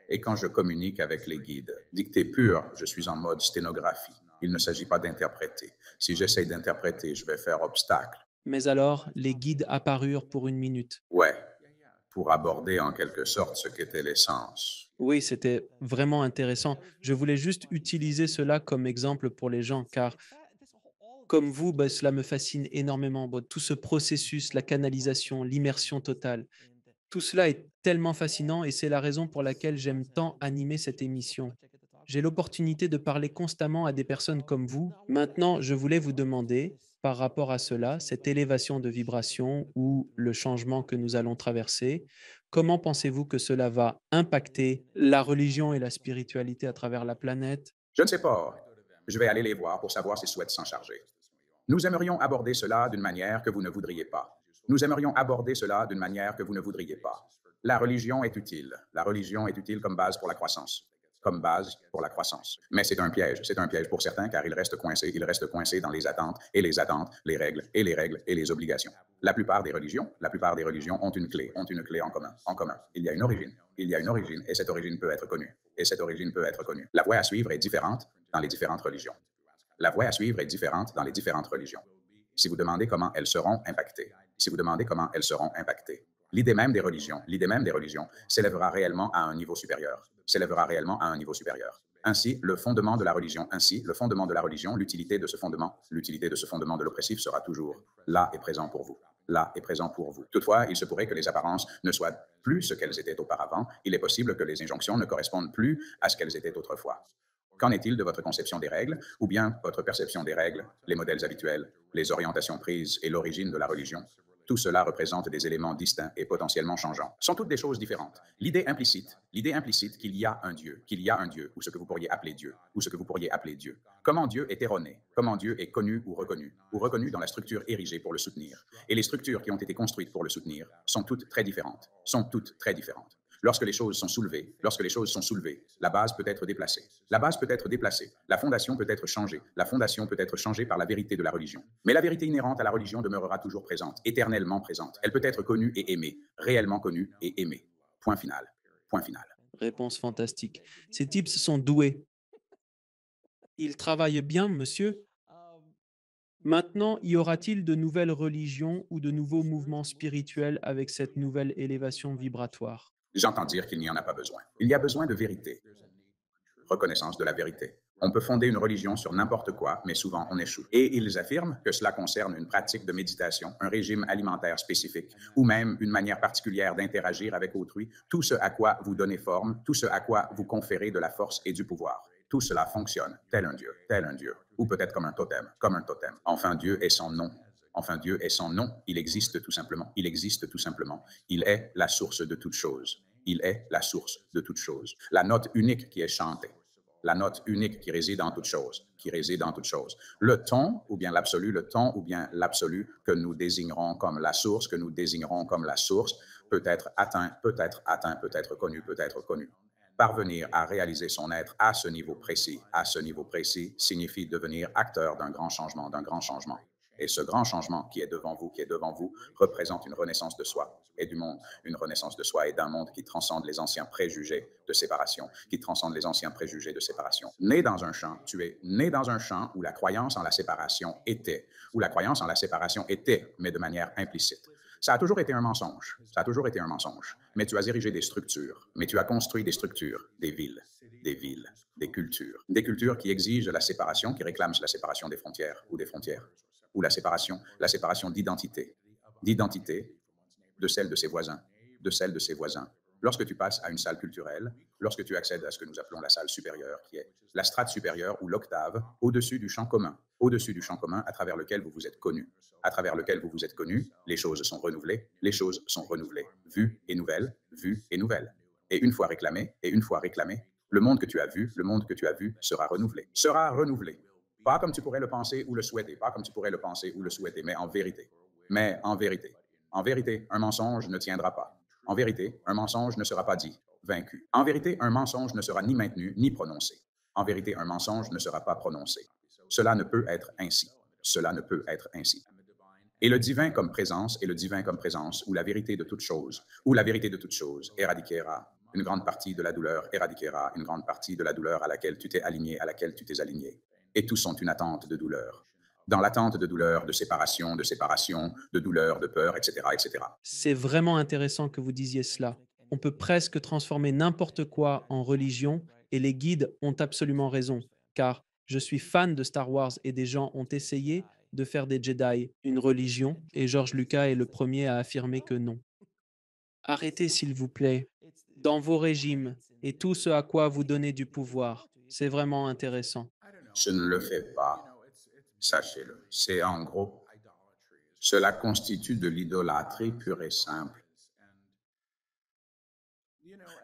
Et quand je communique avec les guides, dictée pure, je suis en mode sténographie. Il ne s'agit pas d'interpréter. Si j'essaie d'interpréter, je vais faire obstacle. Mais alors, les guides apparurent pour une minute. Ouais, pour aborder en quelque sorte ce qu'était l'essence. Oui, c'était vraiment intéressant. Je voulais juste utiliser cela comme exemple pour les gens, car comme vous, bah, cela me fascine énormément. Bon, tout ce processus, la canalisation, l'immersion totale, tout cela est tellement fascinant et c'est la raison pour laquelle j'aime tant animer cette émission. J'ai l'opportunité de parler constamment à des personnes comme vous. Maintenant, je voulais vous demander, par rapport à cela, cette élévation de vibration ou le changement que nous allons traverser, comment pensez-vous que cela va impacter la religion et la spiritualité à travers la planète? Je ne sais pas. Je vais aller les voir pour savoir s'ils souhaitent s'en charger. Nous aimerions aborder cela d'une manière que vous ne voudriez pas. Nous aimerions aborder cela d'une manière que vous ne voudriez pas. La religion est utile. La religion est utile comme base pour la croissance. Comme base pour la croissance. Mais c'est un piège. C'est un piège pour certains car ils restent coincés dans les attentes, les règles et les obligations. La plupart des religions ont une clé en commun. Il y a une origine et cette origine peut être connue. La voie à suivre est différente dans les différentes religions. La voie à suivre est différente dans les différentes religions. Si vous demandez comment elles seront impactées, l'idée même des religions s'élèvera réellement à un niveau supérieur. Ainsi, le fondement de la religion, l'utilité de ce fondement de l'oppressif sera toujours là et présent pour vous. Toutefois, il se pourrait que les apparences ne soient plus ce qu'elles étaient auparavant. Il est possible que les injonctions ne correspondent plus à ce qu'elles étaient autrefois. Qu'en est-il de votre conception des règles, ou bien votre perception des règles, les modèles habituels, les orientations prises et l'origine de la religion? Tout cela représente des éléments distincts et potentiellement changeants. Sont toutes des choses différentes. L'idée implicite qu'il y a un Dieu, ou ce que vous pourriez appeler Dieu. Comment Dieu est erroné, comment Dieu est connu ou reconnu dans la structure érigée pour le soutenir. Et les structures qui ont été construites pour le soutenir sont toutes très différentes. Lorsque les choses sont soulevées, la base peut être déplacée. La fondation peut être changée par la vérité de la religion. Mais la vérité inhérente à la religion demeurera toujours présente, éternellement présente. Elle peut être connue et aimée, réellement connue et aimée. Point final. Réponse fantastique. Ces types sont doués. Ils travaillent bien, monsieur. Maintenant, y aura-t-il de nouvelles religions ou de nouveaux mouvements spirituels avec cette nouvelle élévation vibratoire? J'entends dire qu'il n'y en a pas besoin. Il y a besoin de vérité. Reconnaissance de la vérité. On peut fonder une religion sur n'importe quoi, mais souvent on échoue. Et ils affirment que cela concerne une pratique de méditation, un régime alimentaire spécifique, ou même une manière particulière d'interagir avec autrui, tout ce à quoi vous donnez forme, tout ce à quoi vous conférez de la force et du pouvoir. Tout cela fonctionne, tel un Dieu, ou peut-être comme un totem, comme un totem. Enfin, Dieu est son nom. Enfin, Dieu est son nom. Il existe tout simplement. Il existe tout simplement. Il est la source de toute chose. Il est la source de toute chose. La note unique qui est chantée. La note unique qui réside en toute chose, qui réside en toute chose. Le ton ou bien l'absolu que nous désignerons comme la source, que nous désignerons comme la source, peut être atteint, peut être connu, peut être connu. Parvenir à réaliser son être à ce niveau précis, signifie devenir acteur d'un grand changement, d'un grand changement. Et ce grand changement qui est devant vous, représente une renaissance de soi et du monde, une renaissance de soi et d'un monde qui transcende les anciens préjugés de séparation, Né dans un champ, tu es né dans un champ où la croyance en la séparation était, mais de manière implicite. Ça a toujours été un mensonge, mais tu as érigé des structures, mais tu as construit des structures, des villes, des cultures qui exigent la séparation, qui réclament la séparation des frontières, ou la séparation d'identité, de celle de ses voisins. Lorsque tu passes à une salle culturelle, lorsque tu accèdes à ce que nous appelons la salle supérieure, qui est la strate supérieure ou l'octave au-dessus du champ commun, à travers lequel vous vous êtes connu, les choses sont renouvelées, vues et nouvelles. Et une fois réclamées, le monde que tu as vu sera renouvelé. Pas comme tu pourrais le penser ou le souhaiter, mais en vérité. En vérité, un mensonge ne tiendra pas. En vérité, un mensonge ne sera pas dit, vaincu. En vérité, un mensonge ne sera ni maintenu, ni prononcé. En vérité, un mensonge ne sera pas prononcé. Cela ne peut être ainsi. Et le divin comme présence, ou la vérité de toute chose, éradiquera une grande partie de la douleur, à laquelle tu t'es aligné, Et tous sont une attente de douleur. Dans l'attente de douleur, de séparation, de douleur, de peur, etc. C'est vraiment intéressant que vous disiez cela. On peut presque transformer n'importe quoi en religion et les guides ont absolument raison, car je suis fan de Star Wars et des gens ont essayé de faire des Jedi une religion et George Lucas est le premier à affirmer que non. Arrêtez s'il vous plaît. Dans vos régimes et tout ce à quoi vous donnez du pouvoir, c'est vraiment intéressant. Je ne le fais pas, sachez-le. C'est en gros, cela constitue de l'idolâtrie pure et simple.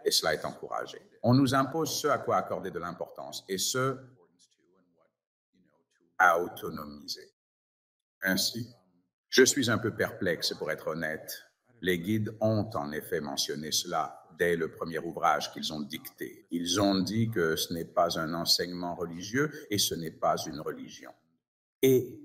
Et cela est encouragé. On nous impose ce à quoi accorder de l'importance et ce à autonomiser. Ainsi, je suis un peu perplexe pour être honnête. Les guides ont en effet mentionné cela dès le premier ouvrage qu'ils ont dicté. Ils ont dit que ce n'est pas un enseignement religieux et ce n'est pas une religion. Et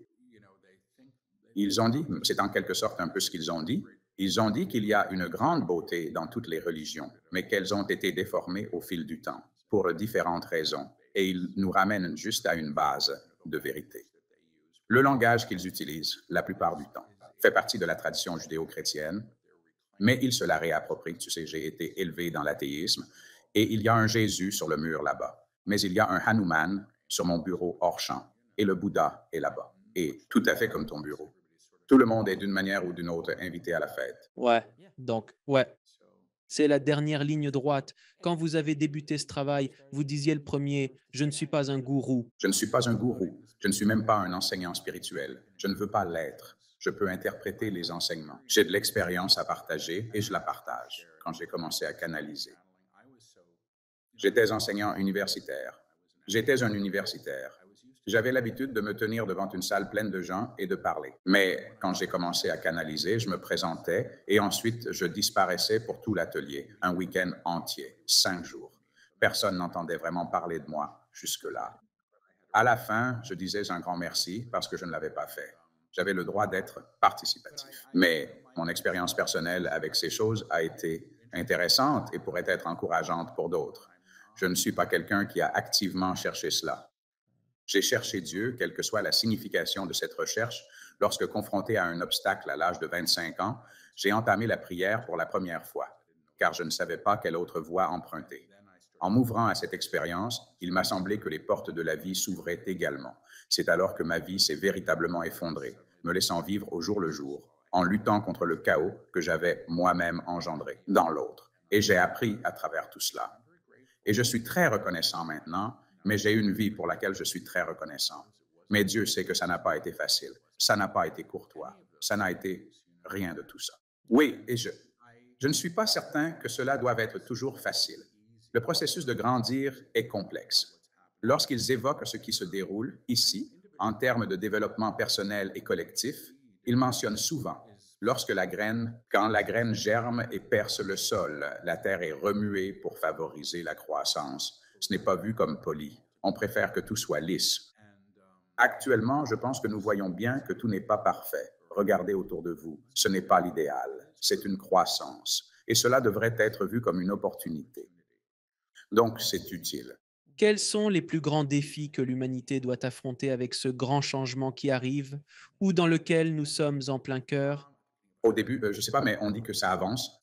ils ont dit, c'est en quelque sorte un peu ce qu'ils ont dit, ils ont dit qu'il y a une grande beauté dans toutes les religions, mais qu'elles ont été déformées au fil du temps, pour différentes raisons, et ils nous ramènent juste à une base de vérité. Le langage qu'ils utilisent, la plupart du temps, fait partie de la tradition judéo-chrétienne, mais ils se la réapproprient. Tu sais, j'ai été élevé dans l'athéisme, et il y a un Jésus sur le mur là-bas, mais il y a un Hanuman sur mon bureau hors champ, et le Bouddha est là-bas, et tout à fait comme ton bureau. Tout le monde est d'une manière ou d'une autre invité à la fête. Ouais. C'est la dernière ligne droite. Quand vous avez débuté ce travail, vous disiez le premier, je ne suis pas un gourou. Je ne suis pas un gourou. Je ne suis même pas un enseignant spirituel. Je ne veux pas l'être. Je peux interpréter les enseignements. J'ai de l'expérience à partager et je la partage quand j'ai commencé à canaliser. J'étais un universitaire. J'avais l'habitude de me tenir devant une salle pleine de gens et de parler. Mais quand j'ai commencé à canaliser, je me présentais et ensuite je disparaissais pour tout l'atelier, un week-end entier, 5 jours. Personne n'entendait vraiment parler de moi jusque-là. À la fin, je disais un grand merci parce que je ne l'avais pas fait. J'avais le droit d'être participatif. Mais mon expérience personnelle avec ces choses a été intéressante et pourrait être encourageante pour d'autres. Je ne suis pas quelqu'un qui a activement cherché cela. J'ai cherché Dieu, quelle que soit la signification de cette recherche. Lorsque confronté à un obstacle à l'âge de 25 ans, j'ai entamé la prière pour la première fois, car je ne savais pas quelle autre voie emprunter. En m'ouvrant à cette expérience, il m'a semblé que les portes de la vie s'ouvraient également. C'est alors que ma vie s'est véritablement effondrée, me laissant vivre au jour le jour, en luttant contre le chaos que j'avais moi-même engendré dans l'autre. Et j'ai appris à travers tout cela. Et je suis très reconnaissant maintenant, mais j'ai une vie pour laquelle je suis très reconnaissant. Mais Dieu sait que ça n'a pas été facile, ça n'a pas été courtois, ça n'a été rien de tout ça. Oui, et je ne suis pas certain que cela doive être toujours facile. Le processus de grandir est complexe. Lorsqu'ils évoquent ce qui se déroule ici, en termes de développement personnel et collectif, ils mentionnent souvent quand la graine germe et perce le sol, la terre est remuée pour favoriser la croissance. Ce n'est pas vu comme poli. On préfère que tout soit lisse. Actuellement, je pense que nous voyons bien que tout n'est pas parfait. Regardez autour de vous. Ce n'est pas l'idéal. C'est une croissance. Et cela devrait être vu comme une opportunité. Donc, c'est utile. Quels sont les plus grands défis que l'humanité doit affronter avec ce grand changement qui arrive ou dans lequel nous sommes en plein cœur? Au début, je ne sais pas, mais on dit que ça avance.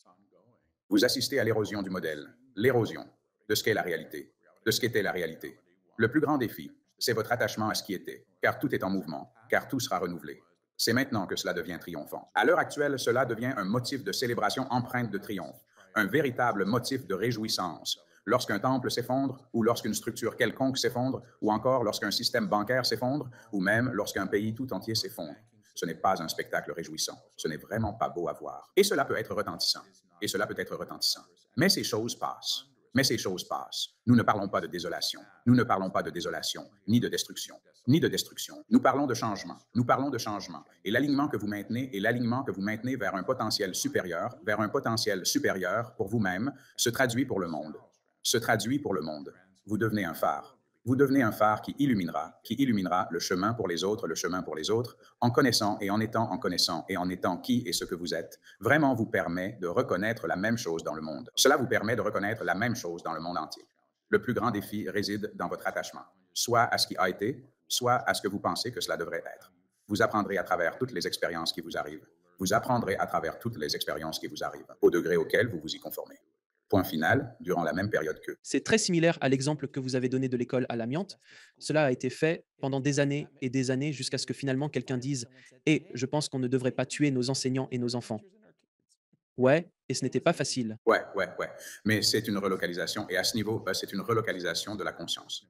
Vous assistez à l'érosion du modèle, l'érosion de ce qu'est la réalité, de ce qu'était la réalité. Le plus grand défi, c'est votre attachement à ce qui était, car tout est en mouvement, car tout sera renouvelé. C'est maintenant que cela devient triomphant. À l'heure actuelle, cela devient un motif de célébration empreinte de triomphe, un véritable motif de réjouissance. Lorsqu'un temple s'effondre, ou lorsqu'une structure quelconque s'effondre, ou encore lorsqu'un système bancaire s'effondre, ou même lorsqu'un pays tout entier s'effondre. Ce n'est pas un spectacle réjouissant. Ce n'est vraiment pas beau à voir. Et cela peut être retentissant. Et cela peut être retentissant. Mais ces choses passent. Mais ces choses passent. Nous ne parlons pas de désolation. Nous ne parlons pas de désolation, ni de destruction. Ni de destruction. Nous parlons de changement. Nous parlons de changement. Et l'alignement que vous maintenez est l'alignement que vous maintenez vers un potentiel supérieur pour vous-même, se traduit pour le monde. Se traduit pour le monde. Vous devenez un phare. Vous devenez un phare qui illuminera le chemin pour les autres, en connaissant et en étant qui et ce que vous êtes, vraiment vous permet de reconnaître la même chose dans le monde. Cela vous permet de reconnaître la même chose dans le monde entier. Le plus grand défi réside dans votre attachement, soit à ce qui a été, soit à ce que vous pensez que cela devrait être. Vous apprendrez à travers toutes les expériences qui vous arrivent. Vous apprendrez à travers toutes les expériences qui vous arrivent, au degré auquel vous vous y conformez. Point final, durant la même période qu'eux. C'est très similaire à l'exemple que vous avez donné de l'école à l'amiante. Cela a été fait pendant des années et des années jusqu'à ce que finalement quelqu'un dise: «Et je pense qu'on ne devrait pas tuer nos enseignants et nos enfants». Ouais, et ce n'était pas facile. Ouais. Mais c'est une relocalisation et à ce niveau, c'est une relocalisation de la conscience.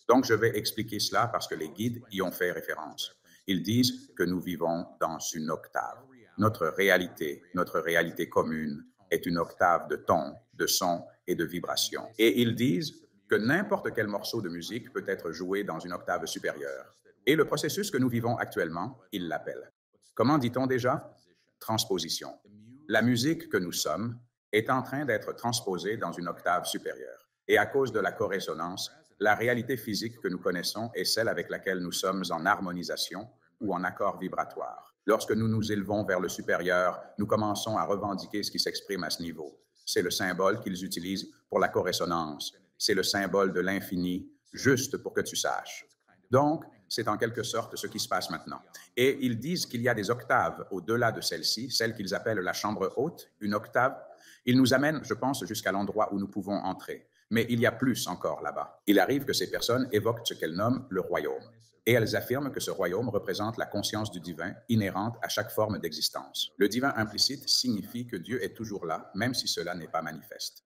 Donc, je vais expliquer cela parce que les guides y ont fait référence. Ils disent que nous vivons dans une octave. Notre réalité commune est une octave de ton, de son et de vibration. Et ils disent que n'importe quel morceau de musique peut être joué dans une octave supérieure. Et le processus que nous vivons actuellement, ils l'appellent. Comment dit-on déjà? Transposition. La musique que nous sommes est en train d'être transposée dans une octave supérieure. Et à cause de la corrésonance, la réalité physique que nous connaissons est celle avec laquelle nous sommes en harmonisation ou en accord vibratoire. Lorsque nous nous élevons vers le supérieur, nous commençons à revendiquer ce qui s'exprime à ce niveau. C'est le symbole qu'ils utilisent pour la correspondance. C'est le symbole de l'infini, juste pour que tu saches. Donc, c'est en quelque sorte ce qui se passe maintenant. Et ils disent qu'il y a des octaves au-delà de celle-ci, celle qu'ils appellent la chambre haute, une octave. Ils nous amènent, je pense, jusqu'à l'endroit où nous pouvons entrer. Mais il y a plus encore là-bas. Il arrive que ces personnes évoquent ce qu'elles nomment le royaume. Et elles affirment que ce royaume représente la conscience du divin inhérente à chaque forme d'existence. Le divin implicite signifie que Dieu est toujours là, même si cela n'est pas manifeste.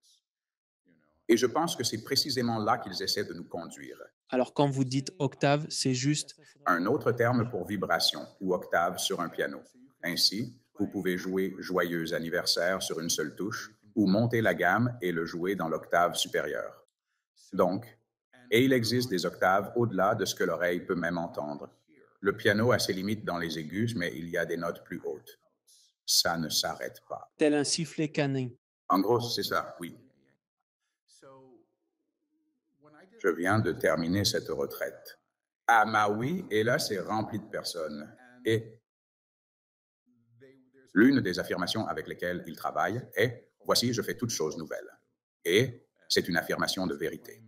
Et je pense que c'est précisément là qu'ils essaient de nous conduire. Alors quand vous dites octave, c'est juste Un autre terme pour vibration ou octave sur un piano. Ainsi, vous pouvez jouer Joyeux anniversaire sur une seule touche ou monter la gamme et le jouer dans l'octave supérieure. Donc, et il existe des octaves au-delà de ce que l'oreille peut même entendre. Le piano a ses limites dans les aigus, mais il y a des notes plus hautes. Ça ne s'arrête pas. tel un sifflet canin. En gros, c'est ça, oui. Je viens de terminer cette retraite. À Maui, et là, c'est rempli de personnes. Et l'une des affirmations avec lesquelles ils travaillent est « Voici, je fais toutes choses nouvelles ». Et c'est une affirmation de vérité.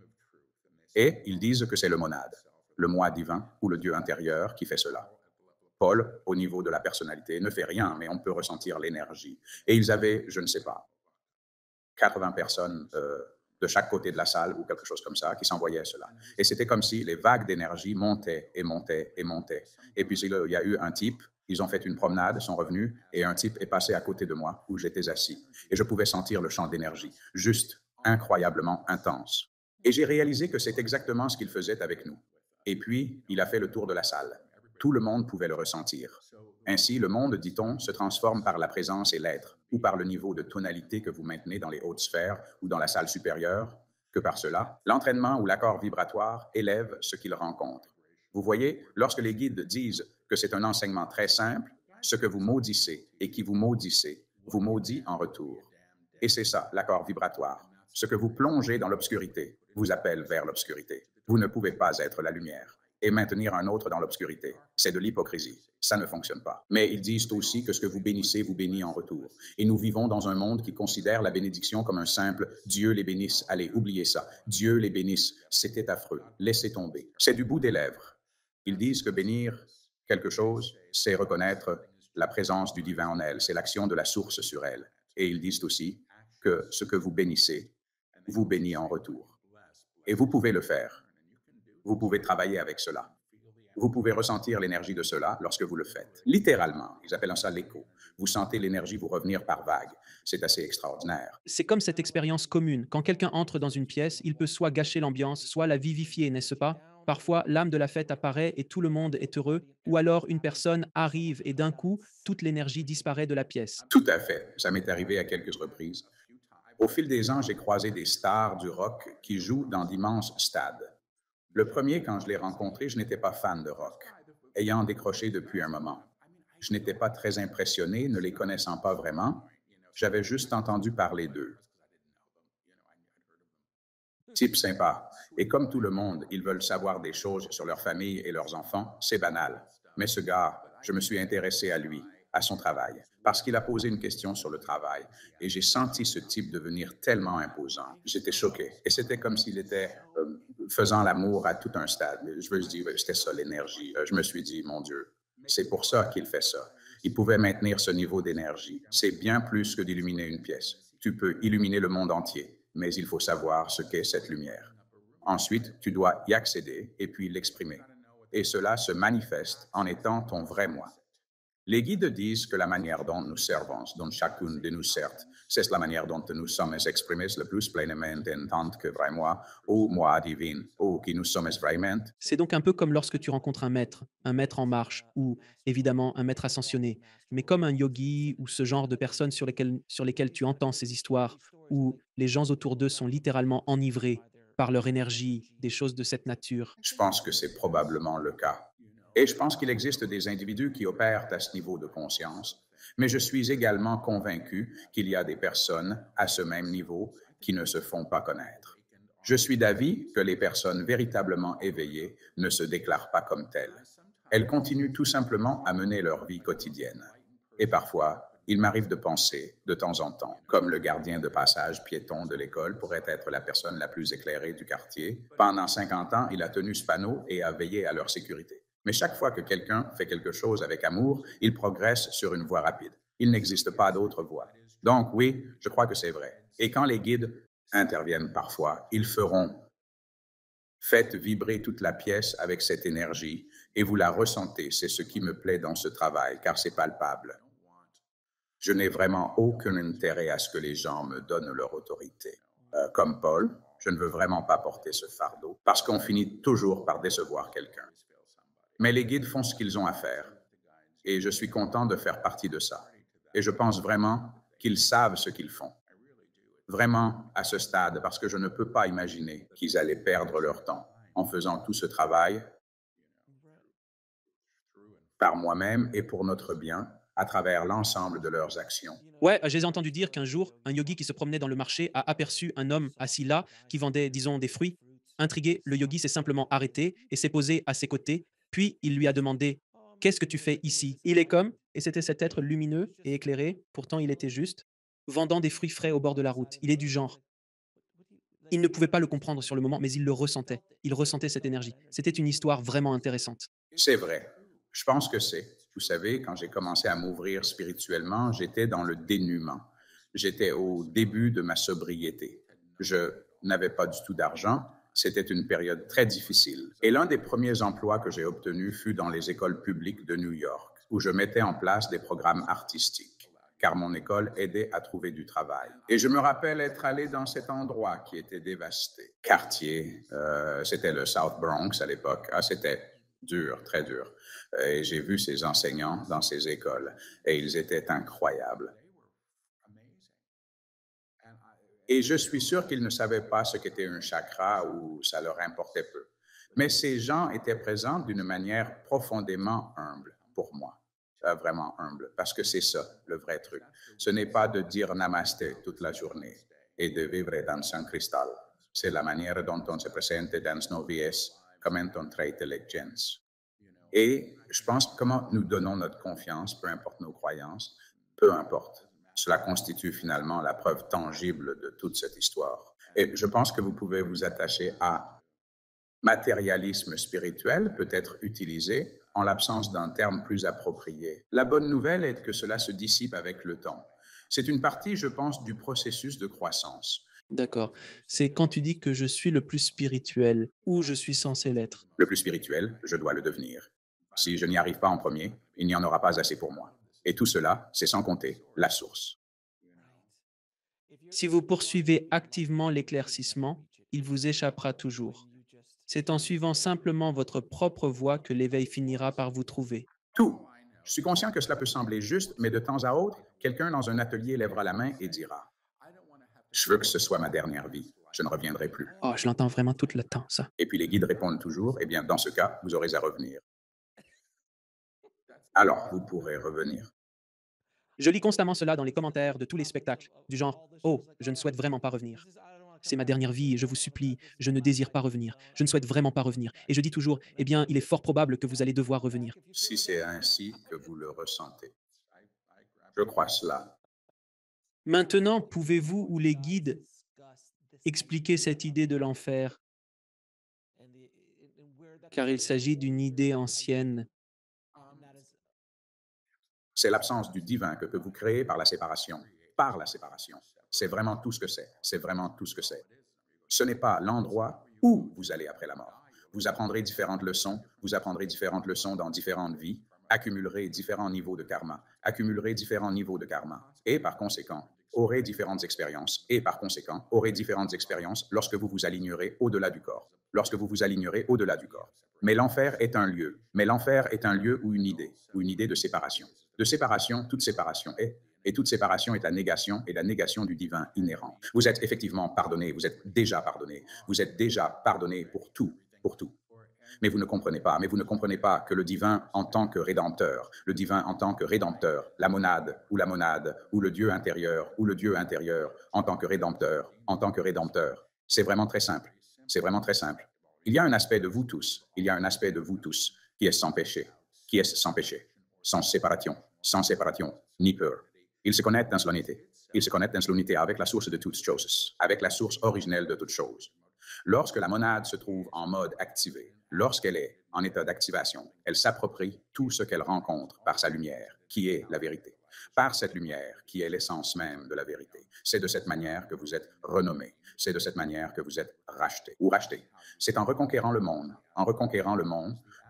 Et ils disent que c'est le monade, le moi divin ou le Dieu intérieur qui fait cela. Paul, au niveau de la personnalité, ne fait rien, mais on peut ressentir l'énergie. Et ils avaient, je ne sais pas, 80 personnes de chaque côté de la salle ou quelque chose comme ça qui s'envoyaient cela. Et c'était comme si les vagues d'énergie montaient et montaient et montaient. Et puis il y a eu un type, ils ont fait une promenade, sont revenus, et un type est passé à côté de moi où j'étais assis. Et je pouvais sentir le champ d'énergie, juste incroyablement intense. Et j'ai réalisé que c'est exactement ce qu'il faisait avec nous. Et puis, il a fait le tour de la salle. Tout le monde pouvait le ressentir. Ainsi, le monde, dit-on, se transforme par la présence et l'être, ou par le niveau de tonalité que vous maintenez dans les hautes sphères ou dans la salle supérieure, que par cela, l'entraînement ou l'accord vibratoire élève ce qu'il rencontre. Vous voyez, lorsque les guides disent que c'est un enseignement très simple, ce que vous maudissez et qui vous maudissez, vous maudit en retour. Et c'est ça, l'accord vibratoire. Ce que vous plongez dans l'obscurité vous appelle vers l'obscurité. Vous ne pouvez pas être la lumière et maintenir un autre dans l'obscurité. C'est de l'hypocrisie. Ça ne fonctionne pas. Mais ils disent aussi que ce que vous bénissez vous bénit en retour. Et nous vivons dans un monde qui considère la bénédiction comme un simple « Dieu les bénisse ». Allez, oubliez ça. Dieu les bénisse. C'était affreux. Laissez tomber. C'est du bout des lèvres. Ils disent que bénir quelque chose, c'est reconnaître la présence du divin en elle. C'est l'action de la source sur elle. Et ils disent aussi que ce que vous bénissez vous bénit en retour. Et vous pouvez le faire. Vous pouvez travailler avec cela. Vous pouvez ressentir l'énergie de cela lorsque vous le faites. Littéralement, ils appellent ça l'écho. Vous sentez l'énergie vous revenir par vagues. C'est assez extraordinaire. C'est comme cette expérience commune. Quand quelqu'un entre dans une pièce, il peut soit gâcher l'ambiance, soit la vivifier, n'est-ce pas? Parfois, l'âme de la fête apparaît et tout le monde est heureux, ou alors une personne arrive et d'un coup, toute l'énergie disparaît de la pièce. Tout à fait. Ça m'est arrivé à quelques reprises. Au fil des ans, j'ai croisé des stars du rock qui jouent dans d'immenses stades. Le premier, quand je l'ai rencontré, je n'étais pas fan de rock, ayant décroché depuis un moment. Je n'étais pas très impressionné, ne les connaissant pas vraiment. J'avais juste entendu parler d'eux. Type sympa. Et comme tout le monde, ils veulent savoir des choses sur leur famille et leurs enfants, c'est banal. Mais ce gars, je me suis intéressé à lui, à son travail, parce qu'il a posé une question sur le travail. Et j'ai senti ce type devenir tellement imposant. J'étais choqué. Et c'était comme s'il était faisant l'amour à tout un stade. Je me suis dit, c'était ça l'énergie. Je me suis dit, mon Dieu, c'est pour ça qu'il fait ça. Il pouvait maintenir ce niveau d'énergie. C'est bien plus que d'illuminer une pièce. Tu peux illuminer le monde entier, mais il faut savoir ce qu'est cette lumière. Ensuite, tu dois y accéder et puis l'exprimer. Et cela se manifeste en étant ton vrai moi. Les guides disent que la manière dont nous servons, dont chacun de nous sert, c'est la manière dont nous sommes exprimés le plus pleinement en tant que vrai moi, ou moi divin, ou qui nous sommes vraiment. C'est donc un peu comme lorsque tu rencontres un maître en marche, ou évidemment un maître ascensionné, mais comme un yogi ou ce genre de personnes sur lesquelles tu entends ces histoires, où les gens autour d'eux sont littéralement enivrés par leur énergie, des choses de cette nature. Je pense que c'est probablement le cas. Et je pense qu'il existe des individus qui opèrent à ce niveau de conscience, mais je suis également convaincu qu'il y a des personnes à ce même niveau qui ne se font pas connaître. Je suis d'avis que les personnes véritablement éveillées ne se déclarent pas comme telles. Elles continuent tout simplement à mener leur vie quotidienne. Et parfois, il m'arrive de penser, de temps en temps, comme le gardien de passage piéton de l'école pourrait être la personne la plus éclairée du quartier. Pendant 50 ans, il a tenu ce panneau et a veillé à leur sécurité. Mais chaque fois que quelqu'un fait quelque chose avec amour, il progresse sur une voie rapide. Il n'existe pas d'autre voie. Donc oui, je crois que c'est vrai. Et quand les guides interviennent parfois, ils feront faites vibrer toute la pièce avec cette énergie et vous la ressentez. C'est ce qui me plaît dans ce travail, car c'est palpable. Je n'ai vraiment aucun intérêt à ce que les gens me donnent leur autorité. Comme Paul, je ne veux vraiment pas porter ce fardeau, parce qu'on finit toujours par décevoir quelqu'un. Mais les guides font ce qu'ils ont à faire, et je suis content de faire partie de ça. Et je pense vraiment qu'ils savent ce qu'ils font. Vraiment à ce stade, parce que je ne peux pas imaginer qu'ils allaient perdre leur temps en faisant tout ce travail par moi-même et pour notre bien, à travers l'ensemble de leurs actions. Ouais, j'ai entendu dire qu'un jour, un yogi qui se promenait dans le marché a aperçu un homme assis là qui vendait, disons, des fruits. Intrigué, le yogi s'est simplement arrêté et s'est posé à ses côtés, puis il lui a demandé: «Qu'est-ce que tu fais ici?» Il est comme, et c'était cet être lumineux et éclairé, pourtant il était juste, vendant des fruits frais au bord de la route. Il est du genre. Il ne pouvait pas le comprendre sur le moment, mais il le ressentait. Il ressentait cette énergie. C'était une histoire vraiment intéressante. C'est vrai. Je pense que c'est. Vous savez, quand j'ai commencé à m'ouvrir spirituellement, j'étais dans le dénuement. J'étais au début de ma sobriété. Je n'avais pas du tout d'argent. C'était une période très difficile. Et l'un des premiers emplois que j'ai obtenus fut dans les écoles publiques de New York, où je mettais en place des programmes artistiques. car mon école aidait à trouver du travail. Et je me rappelle être allé dans cet endroit qui était dévasté. Quartier, c'était le South Bronx à l'époque. Ah, c'était dur, très dur. Et j'ai vu ces enseignants dans ces écoles et ils étaient incroyables. Et je suis sûr qu'ils ne savaient pas ce qu'était un chakra ou ça leur importait peu. Mais ces gens étaient présents d'une manière profondément humble pour moi, vraiment humble, parce que c'est ça le vrai truc. Ce n'est pas de dire namasté toute la journée et de vivre dans un cristal. C'est la manière dont on se présente dans nos vies, comment on traite les gens. Et je pense que comment nous donnons notre confiance, peu importe nos croyances, peu importe. Cela constitue finalement la preuve tangible de toute cette histoire. Et je pense que vous pouvez vous attacher à matérialisme spirituel, peut être utilisé en l'absence d'un terme plus approprié. La bonne nouvelle est que cela se dissipe avec le temps. C'est une partie, je pense, du processus de croissance. D'accord. C'est quand tu dis que je suis le plus spirituel, ou je suis censé l'être. Le plus spirituel, je dois le devenir. Si je n'y arrive pas en premier, il n'y en aura pas assez pour moi. Et tout cela, c'est sans compter la source. Si vous poursuivez activement l'éclaircissement, il vous échappera toujours. C'est en suivant simplement votre propre voie que l'éveil finira par vous trouver. Tout. Je suis conscient que cela peut sembler juste, mais de temps à autre, quelqu'un dans un atelier lèvera la main et dira: je veux que ce soit ma dernière vie. Je ne reviendrai plus. Oh, je l'entends vraiment tout le temps, ça. Et puis les guides répondent toujours: eh bien, dans ce cas, vous aurez à revenir. Alors, vous pourrez revenir. Je lis constamment cela dans les commentaires de tous les spectacles, du genre: Oh, je ne souhaite vraiment pas revenir. C'est ma dernière vie, je vous supplie, je ne désire pas revenir, je ne souhaite vraiment pas revenir. Et je dis toujours: Eh bien, il est fort probable que vous allez devoir revenir. Si c'est ainsi que vous le ressentez. Je crois cela. Maintenant, pouvez-vous ou les guides expliquer cette idée de l'enfer, car il s'agit d'une idée ancienne. C'est l'absence du divin que vous créez par la séparation. Par la séparation. C'est vraiment tout ce que c'est. C'est vraiment tout ce que c'est. Ce n'est pas l'endroit où vous allez après la mort. Vous apprendrez différentes leçons, vous apprendrez différentes leçons dans différentes vies, accumulerez différents niveaux de karma, accumulerez différents niveaux de karma, et par conséquent, aurez différentes expériences, et par conséquent, aurez différentes expériences lorsque vous vous alignerez au-delà du corps, lorsque vous vous alignerez au-delà du corps. Mais l'enfer est un lieu, ou une idée de séparation, toute séparation est, et toute séparation est la négation du divin inhérent. Vous êtes effectivement pardonné, vous êtes déjà pardonné pour tout, pour tout. Mais vous ne comprenez pas que le divin en tant que rédempteur, la monade, ou le Dieu intérieur, en tant que rédempteur, c'est vraiment très simple. C'est vraiment très simple. Il y a un aspect de vous tous, qui est sans péché, sans séparation, ni peur. Il se connecte dans l'unité avec la source de toutes choses, avec la source originelle de toutes choses. Lorsque la monade se trouve en mode activé, lorsqu'elle est en état d'activation, elle s'approprie tout ce qu'elle rencontre par sa lumière, qui est la vérité. Par cette lumière, qui est l'essence même de la vérité. C'est de cette manière que vous êtes renommé. C'est de cette manière que vous êtes racheté ou racheté. C'est en reconquérant le monde,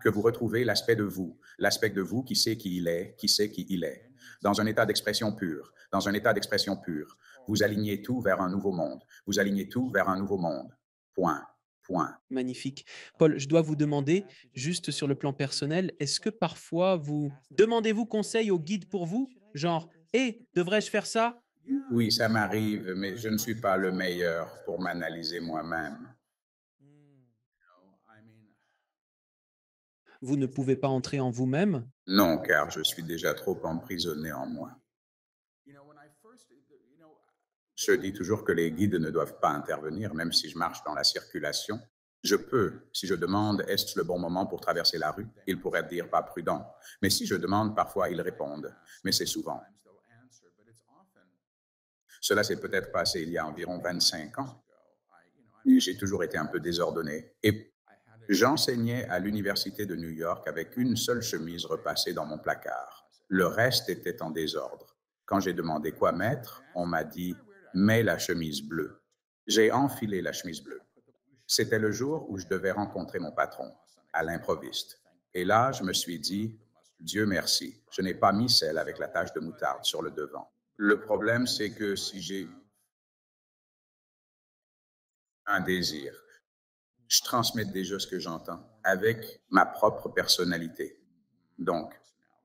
que vous retrouvez l'aspect de vous qui sait qui il est, dans un état d'expression pure, vous alignez tout vers un nouveau monde, point, point. Magnifique. Paul, je dois vous demander, juste sur le plan personnel, est-ce que parfois vous demandez-vous conseil au guide pour vous? Genre, hé, devrais-je faire ça? Oui, ça m'arrive, mais je ne suis pas le meilleur pour m'analyser moi-même. Vous ne pouvez pas entrer en vous-même? Non, car je suis déjà trop emprisonné en moi. Je dis toujours que les guides ne doivent pas intervenir, même si je marche dans la circulation. Je peux, si je demande est-ce le bon moment pour traverser la rue, ils pourraient dire pas prudent. Mais si je demande, parfois ils répondent. Mais c'est souvent. Cela s'est peut-être passé il y a environ 25 ans. J'ai toujours été un peu désordonné. Et j'enseignais à l'Université de New York avec une seule chemise repassée dans mon placard. Le reste était en désordre. Quand j'ai demandé quoi mettre, on m'a dit « mets la chemise bleue ». J'ai enfilé la chemise bleue. C'était le jour où je devais rencontrer mon patron, à l'improviste. Et là, je me suis dit « Dieu merci, je n'ai pas mis celle avec la tache de moutarde sur le devant ». Le problème, c'est que si j'ai un désir, je transmets déjà ce que j'entends avec ma propre personnalité. Donc,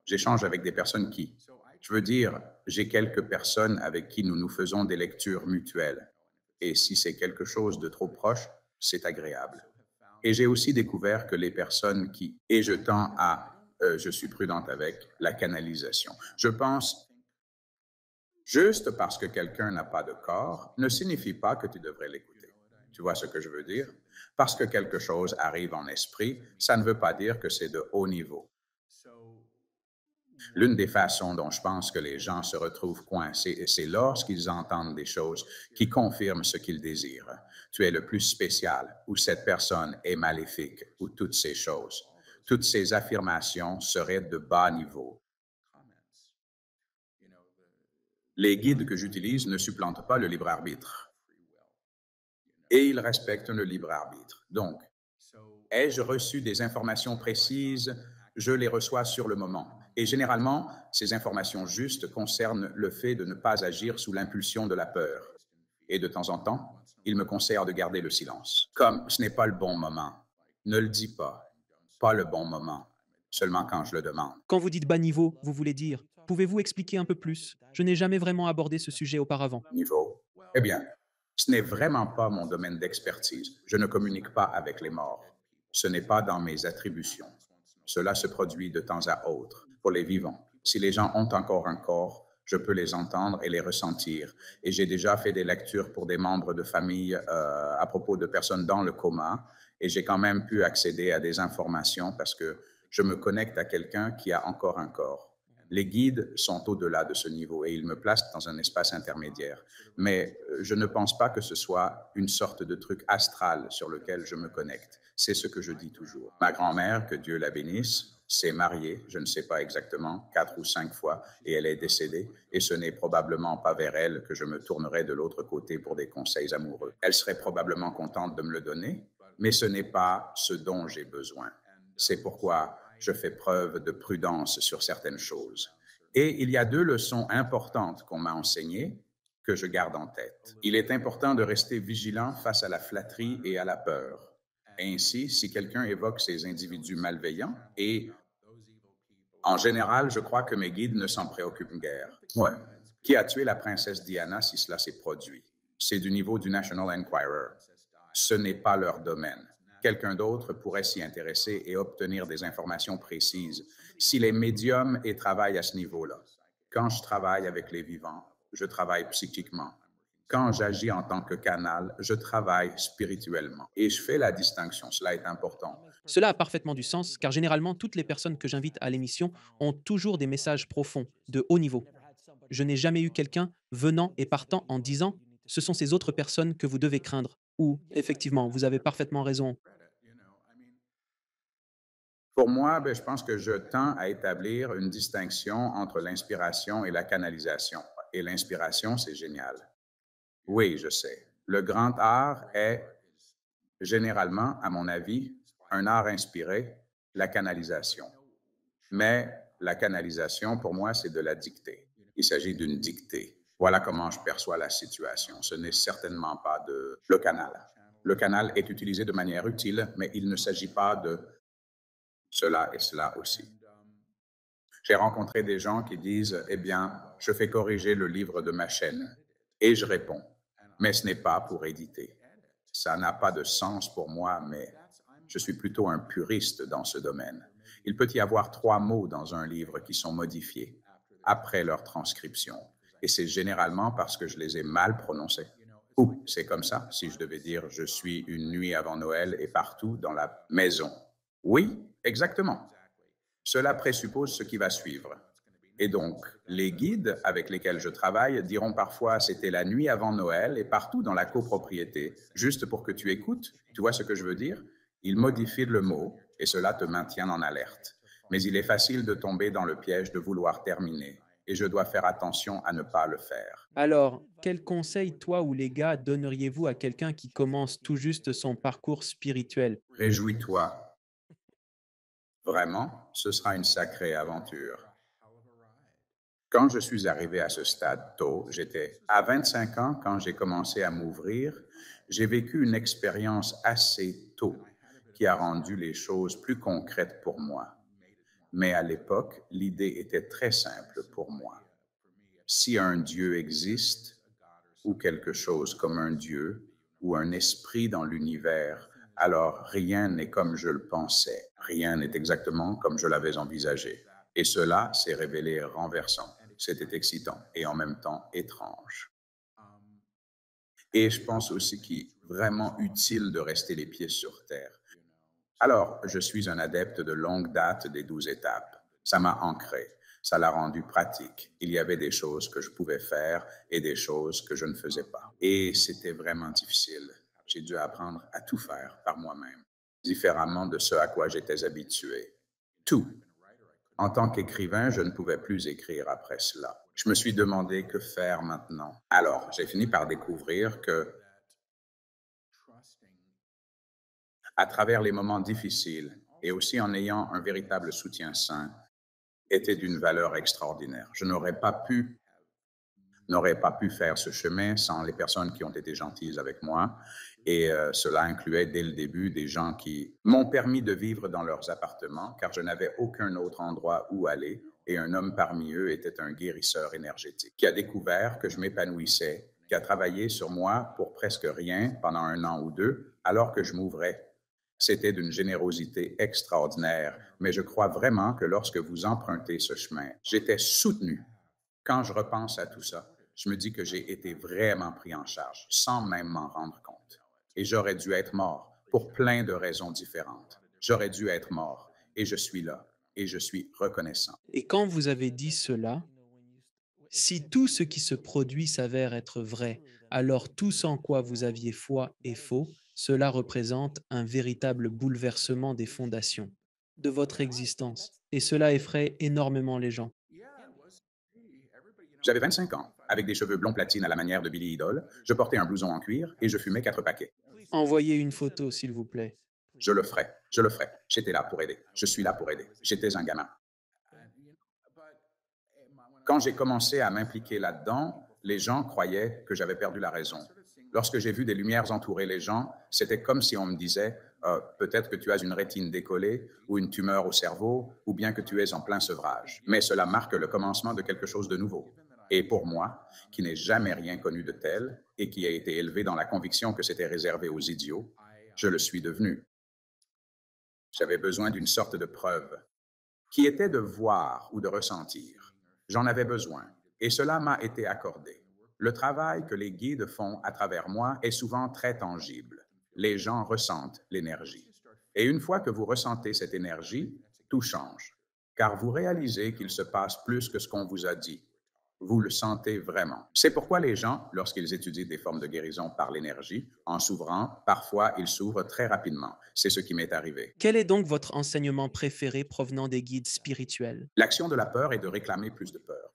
j'échange avec des personnes qui, je veux dire, j'ai quelques personnes avec qui nous nous faisons des lectures mutuelles. Et si c'est quelque chose de trop proche, c'est agréable. Et j'ai aussi découvert que les personnes qui, et je tends à, je suis prudente avec la canalisation. Je pense, juste parce que quelqu'un n'a pas de corps, ne signifie pas que tu devrais l'écouter. Tu vois ce que je veux dire? Parce que quelque chose arrive en esprit, ça ne veut pas dire que c'est de haut niveau. L'une des façons dont je pense que les gens se retrouvent coincés, c'est lorsqu'ils entendent des choses qui confirment ce qu'ils désirent. Tu es le plus spécial, ou cette personne est maléfique, ou toutes ces choses. Toutes ces affirmations seraient de bas niveau. Les guides que j'utilise ne supplantent pas le libre arbitre et ils respectent le libre arbitre. Donc, ai-je reçu des informations précises? Je les reçois sur le moment. Et généralement, ces informations justes concernent le fait de ne pas agir sous l'impulsion de la peur. Et de temps en temps, il me conseille de garder le silence. Comme ce n'est pas le bon moment, ne le dis pas. Pas le bon moment, seulement quand je le demande. Quand vous dites bas niveau, vous voulez dire, pouvez-vous expliquer un peu plus? Je n'ai jamais vraiment abordé ce sujet auparavant. Niveau. Eh bien, ce n'est vraiment pas mon domaine d'expertise. Je ne communique pas avec les morts. Ce n'est pas dans mes attributions. Cela se produit de temps à autre pour les vivants. Si les gens ont encore un corps, je peux les entendre et les ressentir. Et j'ai déjà fait des lectures pour des membres de famille à propos de personnes dans le coma. Et j'ai quand même pu accéder à des informations parce que je me connecte à quelqu'un qui a encore un corps. Les guides sont au-delà de ce niveau et ils me placent dans un espace intermédiaire. Mais je ne pense pas que ce soit une sorte de truc astral sur lequel je me connecte. C'est ce que je dis toujours. Ma grand-mère, que Dieu la bénisse, s'est mariée, je ne sais pas exactement, 4 ou 5 fois, et elle est décédée, et ce n'est probablement pas vers elle que je me tournerai de l'autre côté pour des conseils amoureux. Elle serait probablement contente de me le donner, mais ce n'est pas ce dont j'ai besoin. C'est pourquoi je fais preuve de prudence sur certaines choses. Et il y a 2 leçons importantes qu'on m'a enseignées que je garde en tête. Il est important de rester vigilant face à la flatterie et à la peur. Ainsi, si quelqu'un évoque ces individus malveillants, et en général, je crois que mes guides ne s'en préoccupent guère. Ouais. Qui a tué la princesse Diana si cela s'est produit? C'est du niveau du National Enquirer. Ce n'est pas leur domaine. Quelqu'un d'autre pourrait s'y intéresser et obtenir des informations précises si les médiums y travaillent à ce niveau-là. Quand je travaille avec les vivants, je travaille psychiquement. Quand j'agis en tant que canal, je travaille spirituellement. Et je fais la distinction, cela est important. Cela a parfaitement du sens, car généralement, toutes les personnes que j'invite à l'émission ont toujours des messages profonds, de haut niveau. Je n'ai jamais eu quelqu'un venant et partant en disant ce sont ces autres personnes que vous devez craindre. Ou, effectivement, vous avez parfaitement raison. Pour moi, je pense que je tends à établir une distinction entre l'inspiration et la canalisation. Et l'inspiration, c'est génial. Oui, je sais. Le grand art est généralement, à mon avis, un art inspiré, la canalisation. Mais la canalisation, pour moi, c'est de la dictée. Il s'agit d'une dictée. Voilà comment je perçois la situation. Ce n'est certainement pas de le canal. Le canal est utilisé de manière utile, mais il ne s'agit pas de cela et cela aussi. J'ai rencontré des gens qui disent, eh bien, je fais corriger le livre de ma chaîne. Et je réponds, mais ce n'est pas pour éditer. Ça n'a pas de sens pour moi, mais je suis plutôt un puriste dans ce domaine. Il peut y avoir 3 mots dans un livre qui sont modifiés après leur transcription. Et c'est généralement parce que je les ai mal prononcés. Ou c'est comme ça, si je devais dire je suis une nuit avant Noël et partout dans la maison. Oui, exactement. Cela présuppose ce qui va suivre. Et donc, les guides avec lesquels je travaille diront parfois c'était la nuit avant Noël et partout dans la copropriété, juste pour que tu écoutes. Tu vois ce que je veux dire? Ils modifient le mot et cela te maintient en alerte. Mais il est facile de tomber dans le piège de vouloir terminer et je dois faire attention à ne pas le faire. Alors, quel conseil, toi ou les gars, donneriez-vous à quelqu'un qui commence tout juste son parcours spirituel? Réjouis-toi. Vraiment, ce sera une sacrée aventure. Quand je suis arrivé à ce stade tôt, j'étais à 25 ans quand j'ai commencé à m'ouvrir. J'ai vécu une expérience assez tôt qui a rendu les choses plus concrètes pour moi. Mais à l'époque, l'idée était très simple pour moi. Si un Dieu existe, ou quelque chose comme un Dieu, ou un esprit dans l'univers, alors rien n'est comme je le pensais, rien n'est exactement comme je l'avais envisagé. Et cela s'est révélé renversant. C'était excitant et en même temps étrange. Et je pense aussi qu'il est vraiment utile de rester les pieds sur terre. Alors, je suis un adepte de longue date des 12 étapes. Ça m'a ancré, ça l'a rendu pratique. Il y avait des choses que je pouvais faire et des choses que je ne faisais pas. Et c'était vraiment difficile. J'ai dû apprendre à tout faire par moi-même, différemment de ce à quoi j'étais habitué. Tout. En tant qu'écrivain, je ne pouvais plus écrire après cela. Je me suis demandé que faire maintenant. Alors, j'ai fini par découvrir que, à travers les moments difficiles et aussi en ayant un véritable soutien sain, était d'une valeur extraordinaire. Je n'aurais pas pu faire ce chemin sans les personnes qui ont été gentilles avec moi. Et cela incluait dès le début des gens qui m'ont permis de vivre dans leurs appartements, car je n'avais aucun autre endroit où aller. Et un homme parmi eux était un guérisseur énergétique qui a découvert que je m'épanouissais, qui a travaillé sur moi pour presque rien pendant 1 an ou 2, alors que je m'ouvrais. C'était d'une générosité extraordinaire, mais je crois vraiment que lorsque vous empruntez ce chemin, j'étais soutenu. Quand je repense à tout ça, je me dis que j'ai été vraiment pris en charge, sans même m'en rendre compte. Et j'aurais dû être mort pour plein de raisons différentes. J'aurais dû être mort, et je suis là, et je suis reconnaissant. Et quand vous avez dit cela, si tout ce qui se produit s'avère être vrai, alors tout ce en quoi vous aviez foi est faux, cela représente un véritable bouleversement des fondations de votre existence. Et cela effraie énormément les gens. J'avais 25 ans, avec des cheveux blonds platine à la manière de Billy Idol, je portais un blouson en cuir et je fumais 4 paquets. Envoyez une photo, s'il vous plaît. Je le ferai, je le ferai. J'étais là pour aider. Je suis là pour aider. J'étais un gamin. Quand j'ai commencé à m'impliquer là-dedans, les gens croyaient que j'avais perdu la raison. Lorsque j'ai vu des lumières entourer les gens, c'était comme si on me disait peut-être que tu as une rétine décollée ou une tumeur au cerveau ou bien que tu es en plein sevrage. Mais cela marque le commencement de quelque chose de nouveau. Et pour moi, qui n'ai jamais rien connu de tel et qui a été élevé dans la conviction que c'était réservé aux idiots, je le suis devenu. J'avais besoin d'une sorte de preuve qui était de voir ou de ressentir. J'en avais besoin, et cela m'a été accordé. Le travail que les guides font à travers moi est souvent très tangible. Les gens ressentent l'énergie. Et une fois que vous ressentez cette énergie, tout change, car vous réalisez qu'il se passe plus que ce qu'on vous a dit. Vous le sentez vraiment. C'est pourquoi les gens, lorsqu'ils étudient des formes de guérison par l'énergie, en s'ouvrant, parfois ils s'ouvrent très rapidement. C'est ce qui m'est arrivé. Quel est donc votre enseignement préféré provenant des guides spirituels? L'action de la peur est de réclamer plus de peur.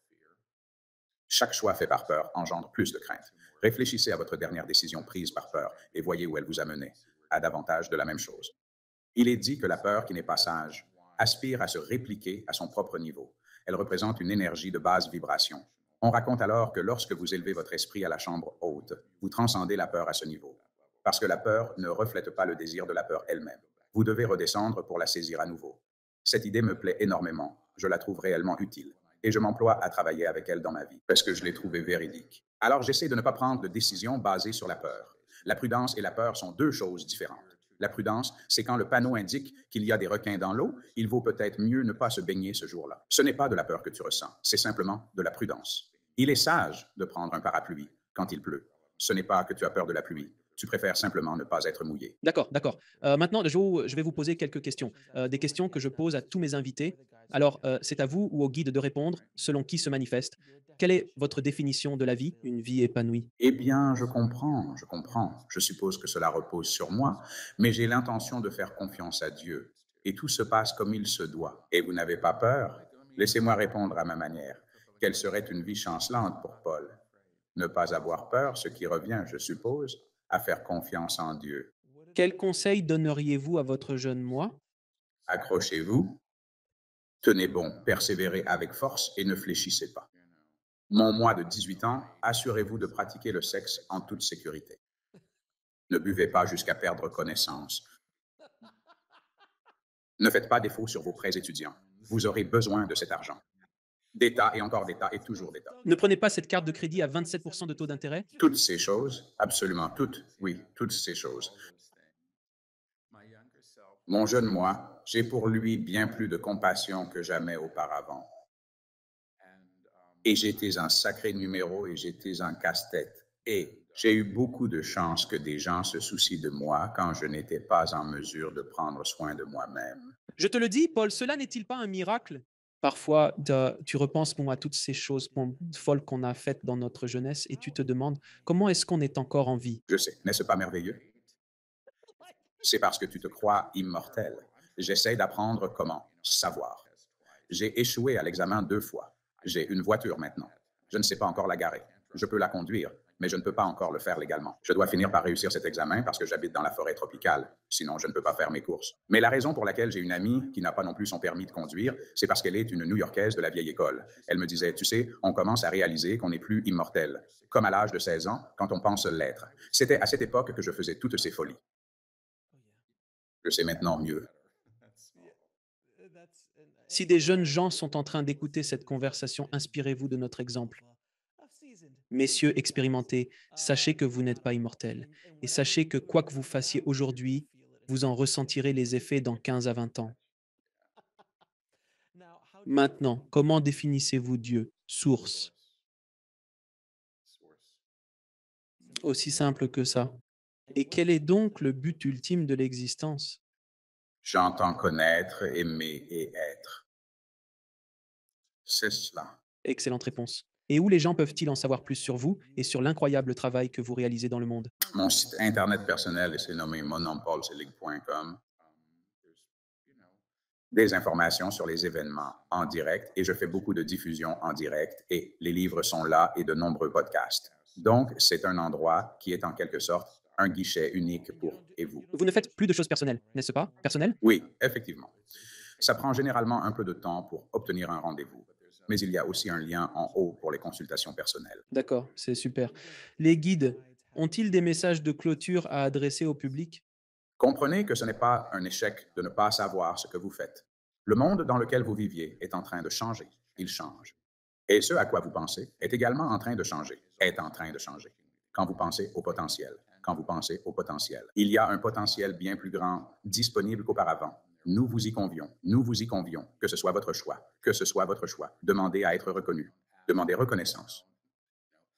Chaque choix fait par peur engendre plus de crainte. Réfléchissez à votre dernière décision prise par peur et voyez où elle vous a mené, à davantage de la même chose. Il est dit que la peur qui n'est pas sage aspire à se répliquer à son propre niveau. Elle représente une énergie de basse vibration. On raconte alors que lorsque vous élevez votre esprit à la chambre haute, vous transcendez la peur à ce niveau. Parce que la peur ne reflète pas le désir de la peur elle-même. Vous devez redescendre pour la saisir à nouveau. Cette idée me plaît énormément. Je la trouve réellement utile. Et je m'emploie à travailler avec elle dans ma vie, parce que je l'ai trouvée véridique. Alors j'essaie de ne pas prendre de décisions basées sur la peur. La prudence et la peur sont deux choses différentes. La prudence, c'est quand le panneau indique qu'il y a des requins dans l'eau, il vaut peut-être mieux ne pas se baigner ce jour-là. Ce n'est pas de la peur que tu ressens, c'est simplement de la prudence. Il est sage de prendre un parapluie quand il pleut. Ce n'est pas que tu as peur de la pluie, tu préfères simplement ne pas être mouillé. D'accord, d'accord. Maintenant, je vais vous poser quelques questions, des questions que je pose à tous mes invités. Alors, c'est à vous ou au guide de répondre, selon qui se manifeste. Quelle est votre définition de la vie, une vie épanouie? Eh bien, je comprends, je comprends. Je suppose que cela repose sur moi, mais j'ai l'intention de faire confiance à Dieu. Et tout se passe comme il se doit. Et vous n'avez pas peur? Laissez-moi répondre à ma manière. Quelle serait une vie chancelante pour Paul? Ne pas avoir peur, ce qui revient, je suppose, à faire confiance en Dieu. Quel conseil donneriez-vous à votre jeune moi? Accrochez-vous, tenez bon, persévérez avec force et ne fléchissez pas. Mon moi de 18 ans, assurez-vous de pratiquer le sexe en toute sécurité. Ne buvez pas jusqu'à perdre connaissance. Ne faites pas défaut sur vos prêts étudiants. Vous aurez besoin de cet argent. D'État et encore d'État et toujours d'État. Ne prenez pas cette carte de crédit à 27% de taux d'intérêt. Toutes ces choses, absolument toutes, oui, toutes ces choses. Mon jeune moi, j'ai pour lui bien plus de compassion que jamais auparavant. Et j'étais un sacré numéro et j'étais un casse-tête. Et j'ai eu beaucoup de chance que des gens se soucient de moi quand je n'étais pas en mesure de prendre soin de moi-même. Je te le dis, Paul, cela n'est-il pas un miracle? Parfois, tu repenses à toutes ces choses folles qu'on a faites dans notre jeunesse et tu te demandes comment est-ce qu'on est encore en vie? Je sais, n'est-ce pas merveilleux? C'est parce que tu te crois immortel. J'essaie d'apprendre comment savoir. J'ai échoué à l'examen 2 fois. J'ai une voiture maintenant. Je ne sais pas encore la garer. Je peux la conduire, mais je ne peux pas encore le faire légalement. Je dois finir par réussir cet examen parce que j'habite dans la forêt tropicale. Sinon, je ne peux pas faire mes courses. Mais la raison pour laquelle j'ai une amie qui n'a pas non plus son permis de conduire, c'est parce qu'elle est une New-Yorkaise de la vieille école. Elle me disait, tu sais, on commence à réaliser qu'on n'est plus immortel, comme à l'âge de 16 ans, quand on pense l'être. C'était à cette époque que je faisais toutes ces folies. Je sais maintenant mieux. Si des jeunes gens sont en train d'écouter cette conversation, inspirez-vous de notre exemple. Messieurs expérimentés, sachez que vous n'êtes pas immortels. Et sachez que quoi que vous fassiez aujourd'hui, vous en ressentirez les effets dans 15 à 20 ans. Maintenant, comment définissez-vous Dieu? Source. Aussi simple que ça. Et quel est donc le but ultime de l'existence? J'entends connaître, aimer et être. C'est cela. Excellente réponse. Et où les gens peuvent-ils en savoir plus sur vous et sur l'incroyable travail que vous réalisez dans le monde? Mon site Internet personnel, c'est nommé mononpaulselig.com. Des informations sur les événements en direct et je fais beaucoup de diffusion en direct et les livres sont là et de nombreux podcasts. Donc, c'est un endroit qui est en quelque sorte un guichet unique pour et vous. Vous ne faites plus de choses personnelles, n'est-ce pas? Personnelles? Oui, effectivement. Ça prend généralement un peu de temps pour obtenir un rendez-vous, mais il y a aussi un lien en haut pour les consultations personnelles. D'accord, c'est super. Les guides ont-ils des messages de clôture à adresser au public? Comprenez que ce n'est pas un échec de ne pas savoir ce que vous faites. Le monde dans lequel vous viviez est en train de changer. Il change. Et ce à quoi vous pensez est également en train de changer, est en train de changer. Quand vous pensez au potentiel, quand vous pensez au potentiel. Il y a un potentiel bien plus grand disponible qu'auparavant. Nous vous y convions, que ce soit votre choix, que ce soit votre choix. Demandez à être reconnu, demandez reconnaissance.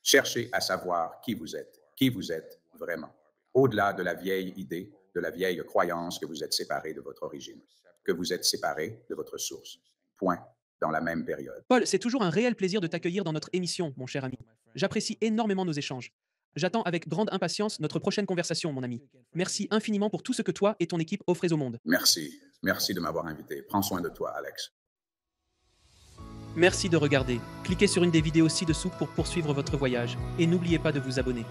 Cherchez à savoir qui vous êtes vraiment. Au-delà de la vieille idée, de la vieille croyance que vous êtes séparé de votre origine, que vous êtes séparé de votre source. Point. Dans la même période. Paul, c'est toujours un réel plaisir de t'accueillir dans notre émission, mon cher ami. J'apprécie énormément nos échanges. J'attends avec grande impatience notre prochaine conversation, mon ami. Merci infiniment pour tout ce que toi et ton équipe offrez au monde. Merci. Merci de m'avoir invité. Prends soin de toi, Alex. Merci de regarder. Cliquez sur une des vidéos ci-dessous pour poursuivre votre voyage. Et n'oubliez pas de vous abonner.